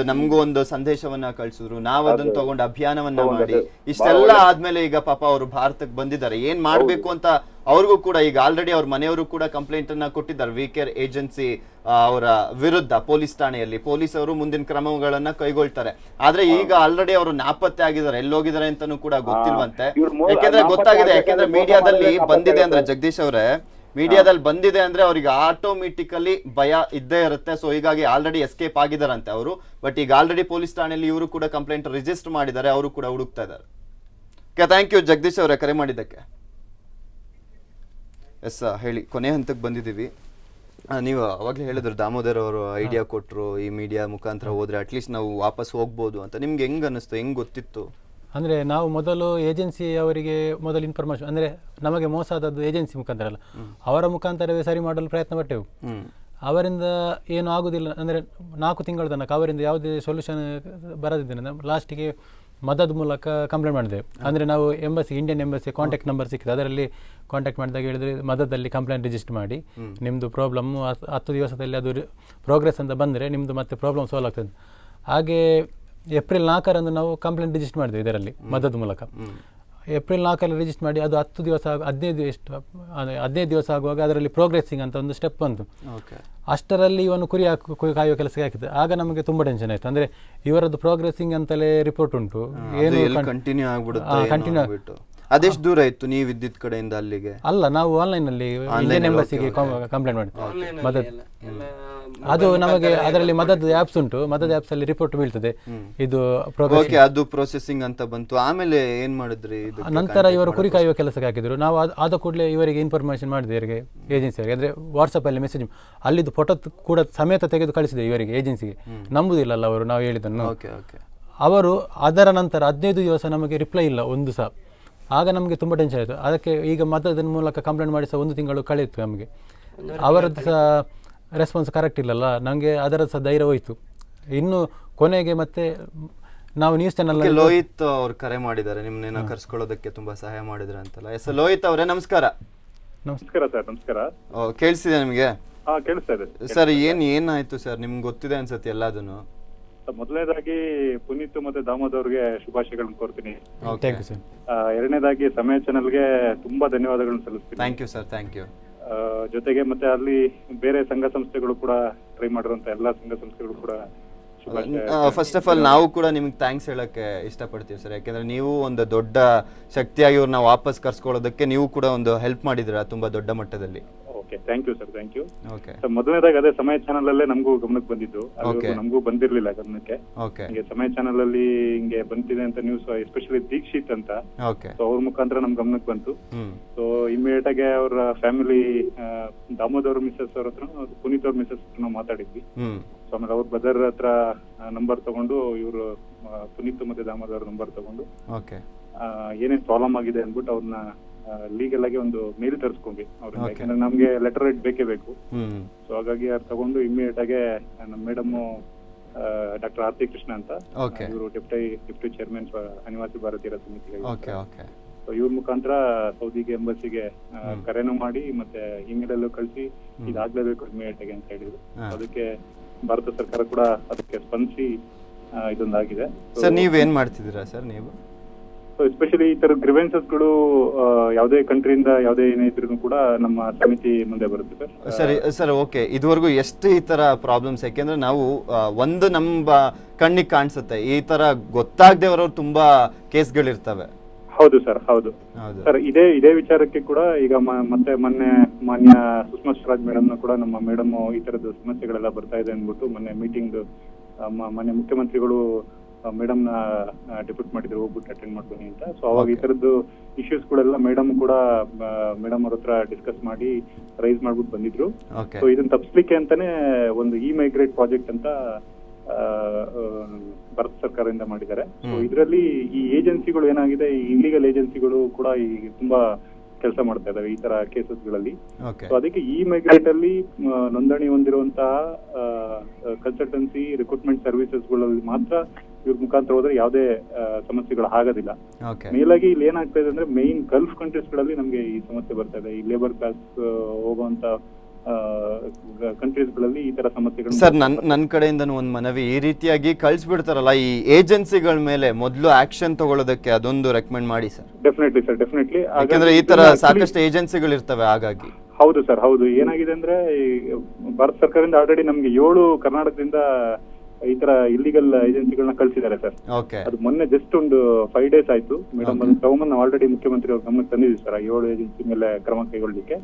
ನಮಗೂ ಒಂದು ಸಂದೇಶವನ್ನ ಕಳ್ಸಿದ್ರು. ನಾವ್ ಅದನ್ನ ತಗೊಂಡು ಅಭಿಯಾನವನ್ನ ಮಾಡಿ ಇಷ್ಟೆಲ್ಲ ಆದ್ಮೇಲೆ ಈಗ ಪಾಪ ಅವರು ಭಾರತಕ್ಕೆ ಬಂದಿದ್ದಾರೆ. ಏನ್ ಮಾಡ್ಬೇಕು ಅಂತ ಅವ್ರಿಗೂ ಕೂಡ ಈಗ ಆಲ್ರೆಡಿ ಅವ್ರ ಮನೆಯವರು ಕೂಡ ಕಂಪ್ಲೇಂಟ್ ಅನ್ನ ಕೊಟ್ಟಿದ್ದಾರೆ ವಿಕೇರ್ ಏಜೆನ್ಸಿ ಅವರ ವಿರುದ್ಧ ಪೊಲೀಸ್ ಠಾಣೆಯಲ್ಲಿ. ಪೊಲೀಸ್ ಅವರು ಮುಂದಿನ ಕ್ರಮಗಳನ್ನ ಕೈಗೊಳ್ತಾರೆ. ಆದ್ರೆ ಈಗ ಆಲ್ರೆಡಿ ಅವರು ನಾಪತ್ತೆ ಆಗಿದ್ದಾರೆ, ಎಲ್ಲೋಗಿದ್ದಾರೆ ಅಂತಾನು ಕೂಡ ಗೊತ್ತಿಲ್ವಂತೆ. ಯಾಕೆಂದ್ರೆ ಗೊತ್ತಾಗಿದೆ, ಯಾಕೆಂದ್ರೆ ಮೀಡಿಯಾದಲ್ಲಿ ಬಂದಿದೆ ಅಂದ್ರೆ ಜಗದೀಶ್ ಅವರೇ, ಮೀಡಿಯಾದಲ್ಲಿ ಬಂದಿದೆ ಅಂದ್ರೆ ಅವ್ರಿಗೆ ಆಟೋಮೆಟಿಕಲಿ ಭಯ ಇದ್ದೇ ಇರುತ್ತೆ. ಸೊ ಹೀಗಾಗಿ ಆಲ್ರೆಡಿ ಎಸ್ಕೇಪ್ ಆಗಿದಾರಂತೆ ಅವರು. ಬಟ್ ಈಗ ಆಲ್ರೆಡಿ ಪೊಲೀಸ್ ಠಾಣೆಯಲ್ಲಿ ಇವರು ಕೂಡ ಕಂಪ್ಲೇಂಟ್ ರಿಜಿಸ್ಟರ್ ಮಾಡಿದ್ದಾರೆ, ಅವರು ಕೂಡ ಹುಡುಕ್ತಾ ಇದ್ದಾರೆ. ಥ್ಯಾಂಕ್ ಯು ಜಗದೀಶ್ ಅವರೇ ಕರೆ ಮಾಡಿದ್ದಕ್ಕೆ. ಎಸ್ ಹೇಳಿ, ಕೊನೆ ಹಂತಕ್ಕೆ ಬಂದಿದ್ದೀವಿ. ನೀವು ಅವಾಗಲೇ ಹೇಳಿದ್ರು ದಾಮೋದರ್ ಅವರು ಐಡಿಯಾ ಕೊಟ್ಟರು, ಈ ಮೀಡಿಯಾ ಮುಖಾಂತರ ಹೋದ್ರೆ ಅಟ್ಲೀಸ್ಟ್ ನಾವು ವಾಪಸ್ ಹೋಗ್ಬೋದು ಅಂತ. ನಿಮ್ಗೆ ಹೆಂಗ್ ಅನ್ನಿಸ್ತು, ಹೆಂಗ್ ಗೊತ್ತಿತ್ತು? ಅಂದರೆ ನಾವು ಮೊದಲು ಏಜೆನ್ಸಿ ಅವರಿಗೆ ಮೊದಲು ಇನ್ಫಾರ್ಮೇಷನ್, ಅಂದರೆ ನಮಗೆ ಮೋಸ ಆದದ್ದು ಏಜೆನ್ಸಿ ಮುಖಾಂತರ ಅಲ್ಲ, ಅವರ ಮುಖಾಂತರವೇ ಸರಿ ಮಾಡಲು ಪ್ರಯತ್ನ ಪಟ್ಟೆವು. ಅವರಿಂದ ಏನು ಆಗುವುದಿಲ್ಲ ಅಂದರೆ 4 ತಿಂಗಳ ತನಕ ಅವರಿಂದ ಯಾವುದೇ ಸೊಲ್ಯೂಷನ್ ಬರದಿದ್ದೇನೆ. ಲಾಸ್ಟಿಗೆ ಮದದ ಮೂಲಕ ಕಂಪ್ಲೇಂಟ್ ಮಾಡಿದೆ. ಅಂದರೆ ನಾವು embassy, Indian embassy contact number ಸಿಕ್ಕಿದೆ, ಅದರಲ್ಲಿ ಕಾಂಟ್ಯಾಕ್ಟ್ ಮಾಡಿದಾಗ ಹೇಳಿದರೆ ಮದದಲ್ಲಿ ಕಂಪ್ಲೇಂಟ್ ರಿಜಿಸ್ಟರ್ ಮಾಡಿ, ನಿಮ್ಮದು ಪ್ರಾಬ್ಲಮ್ಮು 10 ದಿವಸದಲ್ಲಿ ಅದು ಪ್ರೋಗ್ರೆಸ್ ಅಂತ ಬಂದರೆ ನಿಮ್ಮದು ಮತ್ತೆ ಪ್ರಾಬ್ಲಮ್ ಸಾಲ್ವ್ ಆಗ್ತದೆ. ಹಾಗೆ ಏಪ್ರಿಲ್ 4ರಂದು ನಾವು ಕಂಪ್ಲೇಂಟ್ ರಿಜಿಸ್ಟರ್ ಮಾಡಿದ್ವಿ ಇದರಲ್ಲಿ ಮದದ ಮೂಲಕ. ಏಪ್ರಿಲ್ 4ರಲ್ಲಿ ರಿಜಿಸ್ಟರ್ ಮಾಡಿ ಅದು 10 ದಿವಸ 15 ದಿವಸ ಆಗುವಾಗ ಅದರಲ್ಲಿ ಪ್ರೋಗ್ರೆಸ್ಸಿಂಗ್ ಅಂತ ಒಂದು ಸ್ಟೆಪ್ ಬಂತು. ಅಷ್ಟರಲ್ಲಿ ಇವನು ಕುರಿ ಕಾಯುವ ಕೆಲಸಕ್ಕೆ ಹಾಕಿದೆ. ಆಗ ನಮಗೆ ತುಂಬ ಟೆನ್ಷನ್ ಆಯಿತು. ಅಂದರೆ ಇವರದ್ದು ಪ್ರೋಗ್ರೆಸ್ಸಿಂಗ್ ಅಂತಲೇ ರಿಪೋರ್ಟ್ ಉಂಟು, ಏನು ಕಂಟಿನ್ಯೂ ಆಗ್ಬಿಡುತ್ತೆ. ಅದೆಷ್ಟು ದೂರ ಇತ್ತು ನೀವು ಇದ್ದಿದ್ದ ಕಡೆಯಿಂದ ಅಲ್ಲಿಗೆ? ಅಲ್ಲ, ನಾವು ಆನ್ಲೈನಲ್ಲಿ ಇಂಡಿಯನ್ ಎಂಬಸಿಗೆ ಕಂಪ್ಲೇಂಟ್ ಮಾಡಿದ್ವಿ. ಮದದ್ ಅದು ನಮಗೆ ಅದರಲ್ಲಿ ಮದದ್ ಆ್ಯಪ್ಸ್ ಉಂಟು, ಮದದ್ ಆ್ಯಪ್ಸ್ ಅಲ್ಲಿ ರಿಪೋರ್ಟ್ ಬೀಳ್ತದೆ ಇದು ಓಕೆ, ಅದು ಪ್ರೊಸೆಸಿಂಗ್ ಅಂತ ಬಂತು. ಆಮೇಲೆ ಏನ್ ಮಾಡಿದ್ರಿ? ನಂತರ ಇವರು ಕುರಿ ಕಾಯುವ ಕೆಲಸಕ್ಕೆ ಹಾಕಿದ್ರು. ನಾವು ಆದ ಕೂಡಲೇ ಇವರಿಗೆ ಇನ್ಫಾರ್ಮೇಷನ್ ಮಾಡಿದೆ, ಇವರಿಗೆ ಏಜೆನ್ಸಿಯವರಿಗೆ. ಅಂದರೆ ವಾಟ್ಸಪ್ಪಲ್ಲಿ ಮೆಸೇಜ್ ಅಲ್ಲಿದ್ದು ಫೋಟೋ ಕೂಡ ಸಮೇತ ತೆಗೆದು ಕಳಿಸಿದೆ ಇವರಿಗೆ, ಏಜೆನ್ಸಿಗೆ. ನಂಬುದಿಲ್ಲಲ್ಲ ಅವರು ನಾವು ಹೇಳಿದ್ದನ್ನು. ಅವರು ಅದರ ನಂತರ 15 ದಿವಸ ನಮಗೆ ರಿಪ್ಲೈ ಇಲ್ಲ ಒಂದು ಸಹ. ಆಗ ನಮಗೆ ತುಂಬ ಟೆನ್ಷನ್ ಆಯಿತು. ಅದಕ್ಕೆ ಈಗ ಮತದ ಮೂಲಕ ಕಂಪ್ಲೇಂಟ್ ಮಾಡಿ ಸಹ 1 ತಿಂಗಳು ಕಳೆಯಿತು ನಮಗೆ. ಅವರದ್ದು ಸಹ ರೆಸ್ಪಾನ್ಸ್ ಕರೆಕ್ಟ್ ಇಲ್ಲಲ್ಲ, ನನಗೆ ಅದರ ಸಹ ಧೈರ್ಯ ಹೋಯಿತು. ಇನ್ನು ಕೊನೆಗೆ ಮತ್ತೆ ನಾವು ನ್ಯೂಸ್ ಚಾನಲ್ ಲೋಹಿತ್ ಅವ್ರು ಕರೆ ಮಾಡಿದ್ದಾರೆ, ನಿಮ್ಮನ್ನ ಕರ್ಸ್ಕೊಳ್ಳೋದಕ್ಕೆ ತುಂಬಾ ಸಹಾಯ ಮಾಡಿದ್ರು ಅಂತಲ್ಲ. ಎಸ್ ಲೋಹಿತ್ ಅವರೇ ನಮಸ್ಕಾರ. ನಮಸ್ಕಾರ ಸರ್. ನಮಸ್ಕಾರ. ಕೇಳಿಸ್ತಿದೆ ನಿಮಗೆ? ಕೇಳಿಸ್ತಾ ಇದೆ ಸರ್. ಏನಾಯ್ತು ಸರ್? ನಿಮ್ಗೆ ಗೊತ್ತಿದೆ ಅನ್ಸತ್ತೆ ಎಲ್ಲದನ್ನು. ಮೊದಲನೇದಾಗಿ ಪುನೀತ್ ಮತ್ತೆ ದಾಮೋದ್ ಅವ್ರಿಗೆ ಶುಭಾಶಯಗಳನ್ನ ಕೋರ್ತೀನಿ. Thank you sir. ಎರಡನೇದಾಗಿ ಸಮಯ ಚಾನಲ್ಗೆ ತುಂಬಾ ಧನ್ಯವಾದಗಳನ್ನ ಸಲ್ಲಿಸ್ತೀನಿ. Thank you sir. Thank you. ಜೊತೆಗೆ ಮತ್ತೆ ಅಲ್ಲಿ ಬೇರೆ ಸಂಘ ಸಂಸ್ಥೆಗಳು ಕೂಡ ಟ್ರೈ ಮಾಡಿರುವಂತ ಎಲ್ಲಾ ಸಂಘ ಸಂಸ್ಥೆಗಳು ಕೂಡ ಫಸ್ಟ್ ಆಫ್ ಆಲ್ ನಾವು ಕೂಡ ನಿಮ್ಗೆ ಥ್ಯಾಂಕ್ಸ್ ಹೇಳಕ್ಕೆ ಇಷ್ಟಪಡ್ತೀವಿ ಸರ್. ಯಾಕೆಂದ್ರೆ ನೀವು ಒಂದು ದೊಡ್ಡ ಶಕ್ತಿಯಾಗಿ ಇವ್ರನ್ನ ವಾಪಸ್ ಕರ್ಸ್ಕೊಳ್ಳೋದಕ್ಕೆ ನೀವು ಕೂಡ ಒಂದು ಹೆಲ್ಪ್ ಮಾಡಿದ್ರ ತುಂಬಾ ದೊಡ್ಡ ಮಟ್ಟದಲ್ಲಿ. Thank you sir. Thank you. ಮೊದಲನೇದಾಗಿ ಅದೇ ಸಮಯ ಚಾನಲ್ ಅಲ್ಲೇ ನಮಗೂ ಗಮನಕ್ಕೆ ಬಂದಿದ್ದು, ನಮಗೂ ಬಂದಿರ್ಲಿಲ್ಲ ಗಮನಕ್ಕೆ. ಹಿಂಗೆ ಸಮಯ ಚಾನಲ್ ಅಲ್ಲಿ ಹಿಂಗೆ ಬಂದಿದೆ ಅಂತ ನ್ಯೂಸ್, ಎಸ್ಪೆಷಲಿ ದೀಕ್ಷಿತ್ ಅಂತ, ಅವ್ರ ಮುಖಾಂತರ ನಮ್ ಗಮನಕ್ಕೆ ಬಂತು. ಸೊ ಇಮಿಡಿಯೇಟ್ ಆಗಿ ಅವ್ರ ಫ್ಯಾಮಿಲಿ ದಾಮೋದ್ ಅವ್ರ ಮಿಸಸ್ ಅವ್ರ ಹತ್ರ, ಪುನೀತ್ ಅವ್ರ ಮಿಸಸ್ ಹತ್ರ ನಾವು ಮಾತಾಡಿದ್ವಿ. ಸೊ ಆಮೇಲೆ ಅವ್ರ ಬ್ರದರ್ ಹತ್ರ ನಂಬರ್ ತಗೊಂಡು ಇವ್ರು ಪುನೀತ್ ಮತ್ತೆ ದಾಮೋದ್ ಅವ್ರ ನಂಬರ್ ತಗೊಂಡು ಏನೇನ್ ಪ್ರಾಬ್ಲಮ್ ಆಗಿದೆ ಅಂದ್ಬಿಟ್ಟು ಅವ್ರನ್ನ ಲೀಗಲ್ ಆಗಿ ಒಂದು ಮೇಲ್ ತರಿಸ್ಕೊಂಡ್ವಿ ಅವ್ರಿಗೆ. ಯಾಕಂದ್ರೆ ನಮ್ಗೆ ಲೆಟರ್ ರೈಟ್ ಬೇಕೇ ಬೇಕು. ಸೊ ಹಾಗಾಗಿ ಅವ್ರು ತಗೊಂಡು ಇಮಿಡಿಯೇಟ್ ಆಗಿ ನಮ್ಮ ಮೇಡಮ್ ಡಾಕ್ಟರ್ ಆರ್ತಿ ಕೃಷ್ಣ ಅಂತ, ಇವರು ಡೆಪ್ಟಿ ಚೇರ್ಮನ್ ಅನಿವಾಸಿ ಭಾರತೀಯರ ಸಮಿತಿಗೆ. ಸೊ ಇವ್ರ ಮುಖಾಂತರ ಸೌದಿಗೆ ಎಂಬಸಿಗೆ ಕರೆನೂ ಮಾಡಿ ಮತ್ತೆ ಇಮೇಲ್ ಅಲ್ಲೂ ಕಳಿಸಿ ಇದಾಗ್ಲೇಬೇಕು ಇಮಿಡಿಯೇಟ್ ಆಗಿ ಅಂತ ಹೇಳಿದ್ರು. ಅದಕ್ಕೆ ಭಾರತ ಸರ್ಕಾರ ಕೂಡ ಅದಕ್ಕೆ ಸ್ಪಂದಿಸಿ ಇದೊಂದಾಗಿದೆ. ಸರ್ ನೀವೇನ್ ಮಾಡ್ತಿದ್ದೀರಾ ಸರ್ ನೀವು? ಸೊ ಎಸ್ಪೆಷಲಿ ಈ ತರ ಗ್ರಿವೆನ್ಸಸ್ಗಳು ಯಾವುದೇ ಕಂಟ್ರಿಯಿಂದ ಯಾವುದೇ ಏನೇ ಇದ್ರೂ ಕೂಡ ನಮ್ಮ ಸಮಿತಿ ಮುಂದೆ ಬರುತ್ತೆ ಸರ್. ಸರಿ ಸರ್. ಓಕೆ, ಇದುವರೆಗೂ ಎಷ್ಟು ಈ ತರ ಪ್ರಾಬ್ಲಮ್ಸ್? ಯಾಕೆಂದ್ರೆ ನಾವು ಒಂದು ನಮ್ಮ ಕಣ್ಣಿಗೆ ಕಾಣಿಸುತ್ತೆ, ಈ ತರ ಗೊತ್ತಾಗದೆ ಬರೋರು ತುಂಬಾ ಕೇಸ್ಗಳಿರ್ತವೆ. ಹೌದು ಸರ್. ಹೌದು ಸರ್. ಇದೇ ವಿಚಾರಕ್ಕೆ ಕೂಡ ಈಗ ಮತ್ತೆ ಮೊನ್ನೆ ಮಾನ್ಯ ಸುಷ್ಮಾ ಸ್ವರಾಜ್ ಮೇಡಮ್ ಕೂಡ, ನಮ್ಮ ಮೇಡಮ್ ಈ ತರದ ಸಮಸ್ಯೆಗಳೆಲ್ಲ ಬರ್ತಾ ಇದೆ ಅಂದ್ಬಿಟ್ಟು ಮೊನ್ನೆ ಮೀಟಿಂಗ್ ಮಾನ್ಯ ಮುಖ್ಯಮಂತ್ರಿಗಳು ಮೇಡಮ್ ನ ಡೆಪ್ಯೂಟ್ ಮಾಡಿದ್ರು, ಹೋಗ್ಬಿಟ್ಟು ಅಟೆಂಡ್ ಮಾಡ್ತೀನಿ ಅಂತ. ಸೊ ಅವಾಗ ಈ ತರದ್ದು ಇಶ್ಯೂಸ್ ಗಳೆಲ್ಲ ಮೇಡಮ್ ಕೂಡ ಮೇಡಮ್ ಅವ್ರ ಹತ್ರ ಡಿಸ್ಕಸ್ ಮಾಡಿ ರೈಸ್ ಮಾಡ್ಬಿಟ್ಟು ಬಂದಿದ್ರು. ಸೊ ಇದನ್ನ ತಪ್ಪಿಸ್ಲಿಕ್ಕೆ ಅಂತಾನೆ ಒಂದು ಮೈಗ್ರೇಟ್ ಪ್ರಾಜೆಕ್ಟ್ ಅಂತ ಭಾರತ ಸರ್ಕಾರದಿಂದ ಮಾಡಿದ್ದಾರೆ. ಸೊ ಇದರಲ್ಲಿ ಈ ಏಜೆನ್ಸಿಗಳು ಏನಾಗಿದೆ, ಈ ಇಲ್ಲಿಗಲ್ ಏಜೆನ್ಸಿಗಳು ಕೂಡ ಈ ತುಂಬಾ ಕೆಲಸ ಮಾಡ್ತಾ ಇದಾವೆ ಈ ತರ ಕೇಸಸ್ಗಳಲ್ಲಿ. ಸೊ ಅದಕ್ಕೆ ಮೈಗ್ರೇಟ್ ಅಲ್ಲಿ ನೋಂದಣಿ ಹೊಂದಿರುವಂತಹ ಕನ್ಸಲ್ಟೆನ್ಸಿ ರಿಕ್ರೂಟ್ಮೆಂಟ್ ಸರ್ವಿಸಸ್ ಗಳಲ್ಲಿ ಮಾತ್ರ ಇವ್ರ ಮುಖಾಂತರ ಹೋದ್ರೆ ಯಾವುದೇ ಸಮಸ್ಯೆಗಳು ಆಗೋದಿಲ್ಲ. ಮೇಲಾಗಿ ಇಲ್ಲಿ ಏನಾಗ್ತಾ ಇದೆ ಅಂದ್ರೆ ಮೈನ್ ಗಲ್ಫ್ ಕಂಟ್ರೀಸ್ ಗಳಲ್ಲಿ ನಮ್ಗೆ ಈ ಸಮಸ್ಯೆ ಬರ್ತಾ ಇದೆ. ಈ ಲೇಬರ್ ಕ್ಲಾಸ್ ಹೋಗುವಂತ ಕಂಟ್ರೀಸ್ ಗಳಲ್ಲಿ ಈ ತರ ಸಮಸ್ಯೆಗಳು. ಸರ್ ನನ್ನ ಕಡೆಯಿಂದ ಒಂದು ಮನವಿ, ಈ ರೀತಿಯಾಗಿ ಕಳ್ಸಿಬಿಡ್ತಾರಲ್ಲ ಈ ಏಜೆನ್ಸಿಗಳ ಮೇಲೆ ಮೊದಲು ಆಕ್ಷನ್ ತಗೊಳ್ಳೋದಕ್ಕೆ ಅದೊಂದು ರೆಕಮೆಂಡ್ ಮಾಡಿ ಸರ್. Definitely sir, definitely. ಯಾಕಂದ್ರೆ ಈ ತರ ಸಾಕಷ್ಟು ಏಜೆನ್ಸಿಗಳು ಇರ್ತವೆ ಹಾಗಾಗಿ. ಹೌದು ಸರ್, ಹೌದು. ಏನಾಗಿದೆ ಅಂದ್ರೆ ಭಾರತ ಸರ್ಕಾರದಿಂದ ಆಲ್ರೆಡಿ ನಮ್ಗೆ 7 ಕರ್ನಾಟಕದಿಂದ ಈ ತರ ಇಲ್ಲಿಗಲ್ ಏಜೆನ್ಸಿಗಳನ್ನ ಕಳ್ಸಿದ್ದಾರೆ ಸರ್. ಅದು ಮೊನ್ನೆ ಜಸ್ಟ್ ಒಂದು 5 days ಆಯ್ತು. ಮೇಡಮ್ ತಗೊಂಬಂದು ನಾವು ಆಲ್ರೆಡಿ ಮುಖ್ಯಮಂತ್ರಿ ಅವ್ರ ಗಮನಕ್ಕೆ ತಂದಿದ್ವಿ ಸರ್, 7 ಏಜೆನ್ಸಿ ಮೇಲೆ ಕ್ರಮ ಕೈಗೊಳ್ಳಿಕ್ಕೆ.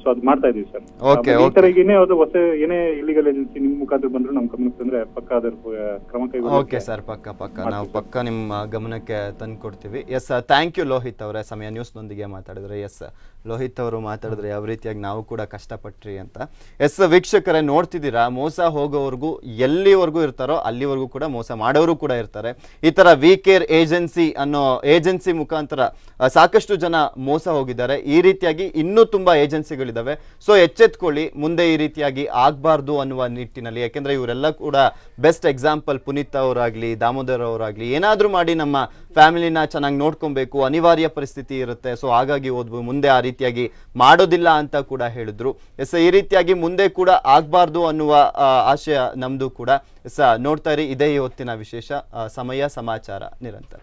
ಸೊ ಅದು ಮಾಡ್ತಾ ಇದೀವಿ ಸರ್. Okay, ಈ ತರ ಏನೇ ಅದು ಹೊಸ ಏನೇ ಇಲ್ಲಿಗಲ್ ಏಜೆನ್ಸಿ ನಿಮ್ ಮುಖಾಂತರ ಬಂದ್ರು ನಮ್ ಗಮನಕ್ಕೆ ತಂದ್ರೆ ಪಕ್ಕ ಅದರ ಕ್ರಮ ಕೈಗೊಳ್ಳುತ್ತೆ. ಓಕೆ ಸರ್, ಪಕ್ಕ ನಾವು ಪಕ್ಕ ನಿಮ್ಮ ಗಮನಕ್ಕೆ ತಂದು ಕೊಡ್ತೀವಿ. ಎಸ್, ಥ್ಯಾಂಕ್ ಯು ಲೋಹಿತ್ ಅವರೇ, ಸಮಯ ನ್ಯೂಸ್ನೊಂದಿಗೆ ಮಾತಾಡಿದ್ರೆ. ಎಸ್, ಲೋಹಿತ್ ಅವರು ಮಾತಾಡಿದ್ರೆ ಯಾವ ರೀತಿಯಾಗಿ ನಾವು ಕೂಡ ಕಷ್ಟಪಟ್ರಿ ಅಂತ. ಎಸ್ ವೀಕ್ಷಕರೇ, ನೋಡ್ತಿದ್ದೀರಾ, ಮೋಸ ಹೋಗೋವರೆಗೂ ಎಲ್ಲಿವರೆಗೂ ಇರ್ತಾರೋ ಅಲ್ಲಿವರೆಗೂ ಕೂಡ ಮೋಸ ಮಾಡೋರು ಕೂಡ ಇರ್ತಾರೆ. ಈ ತರ ವಿ ಕೇರ್ ಏಜೆನ್ಸಿ ಅನ್ನೋ ಏಜೆನ್ಸಿ ಮುಖಾಂತರ ಸಾಕಷ್ಟು ಜನ ಮೋಸ ಹೋಗಿದ್ದಾರೆ. ಈ ರೀತಿಯಾಗಿ ಇನ್ನೂ ತುಂಬಾ ಏಜೆನ್ಸಿಗಳಿದಾವೆ. ಸೊ ಎಚ್ಚೆತ್ಕೊಳ್ಳಿ, ಮುಂದೆ ಈ ರೀತಿಯಾಗಿ ಆಗಬಾರ್ದು ಅನ್ನುವ ನಿಟ್ಟಿನಲ್ಲಿ. ಯಾಕೆಂದ್ರೆ ಇವರೆಲ್ಲ ಕೂಡ ಬೆಸ್ಟ್ ಎಕ್ಸಾಂಪಲ್. ಪುನೀತ್ ಅವರಾಗ್ಲಿ, ದಾಮೋದರ್ ಅವರಾಗ್ಲಿ, ಏನಾದ್ರೂ ಮಾಡಿ ನಮ್ಮ ಫ್ಯಾಮಿಲಿನ ಚೆನ್ನಾಗಿ ನೋಡ್ಕೊಬೇಕು, ಅನಿವಾರ್ಯ ಪರಿಸ್ಥಿತಿ ಇರುತ್ತೆ. ಸೊ ಹಾಗಾಗಿ ಓದ್ಬೋದು, ಮುಂದೆ ಆ ರೀತಿಯಾಗಿ ಮಾಡೋದಿಲ್ಲ ಅಂತ ಕೂಡ ಹೇಳಿದ್ರು. ಎಸ್, ಈ ರೀತಿಯಾಗಿ ಮುಂದೆ ಕೂಡ ಆಗಬಾರ್ದು ಅನ್ನುವ ಆಶಯ ನಮ್ದು ಕೂಡ. ಎಸ್, ನೋಡ್ತಾ ಇರಿ, ಇದೇ ಇವತ್ತಿನ ವಿಶೇಷ. ಸಮಯ ಸಮಾಚಾರ ನಿರಂತರ.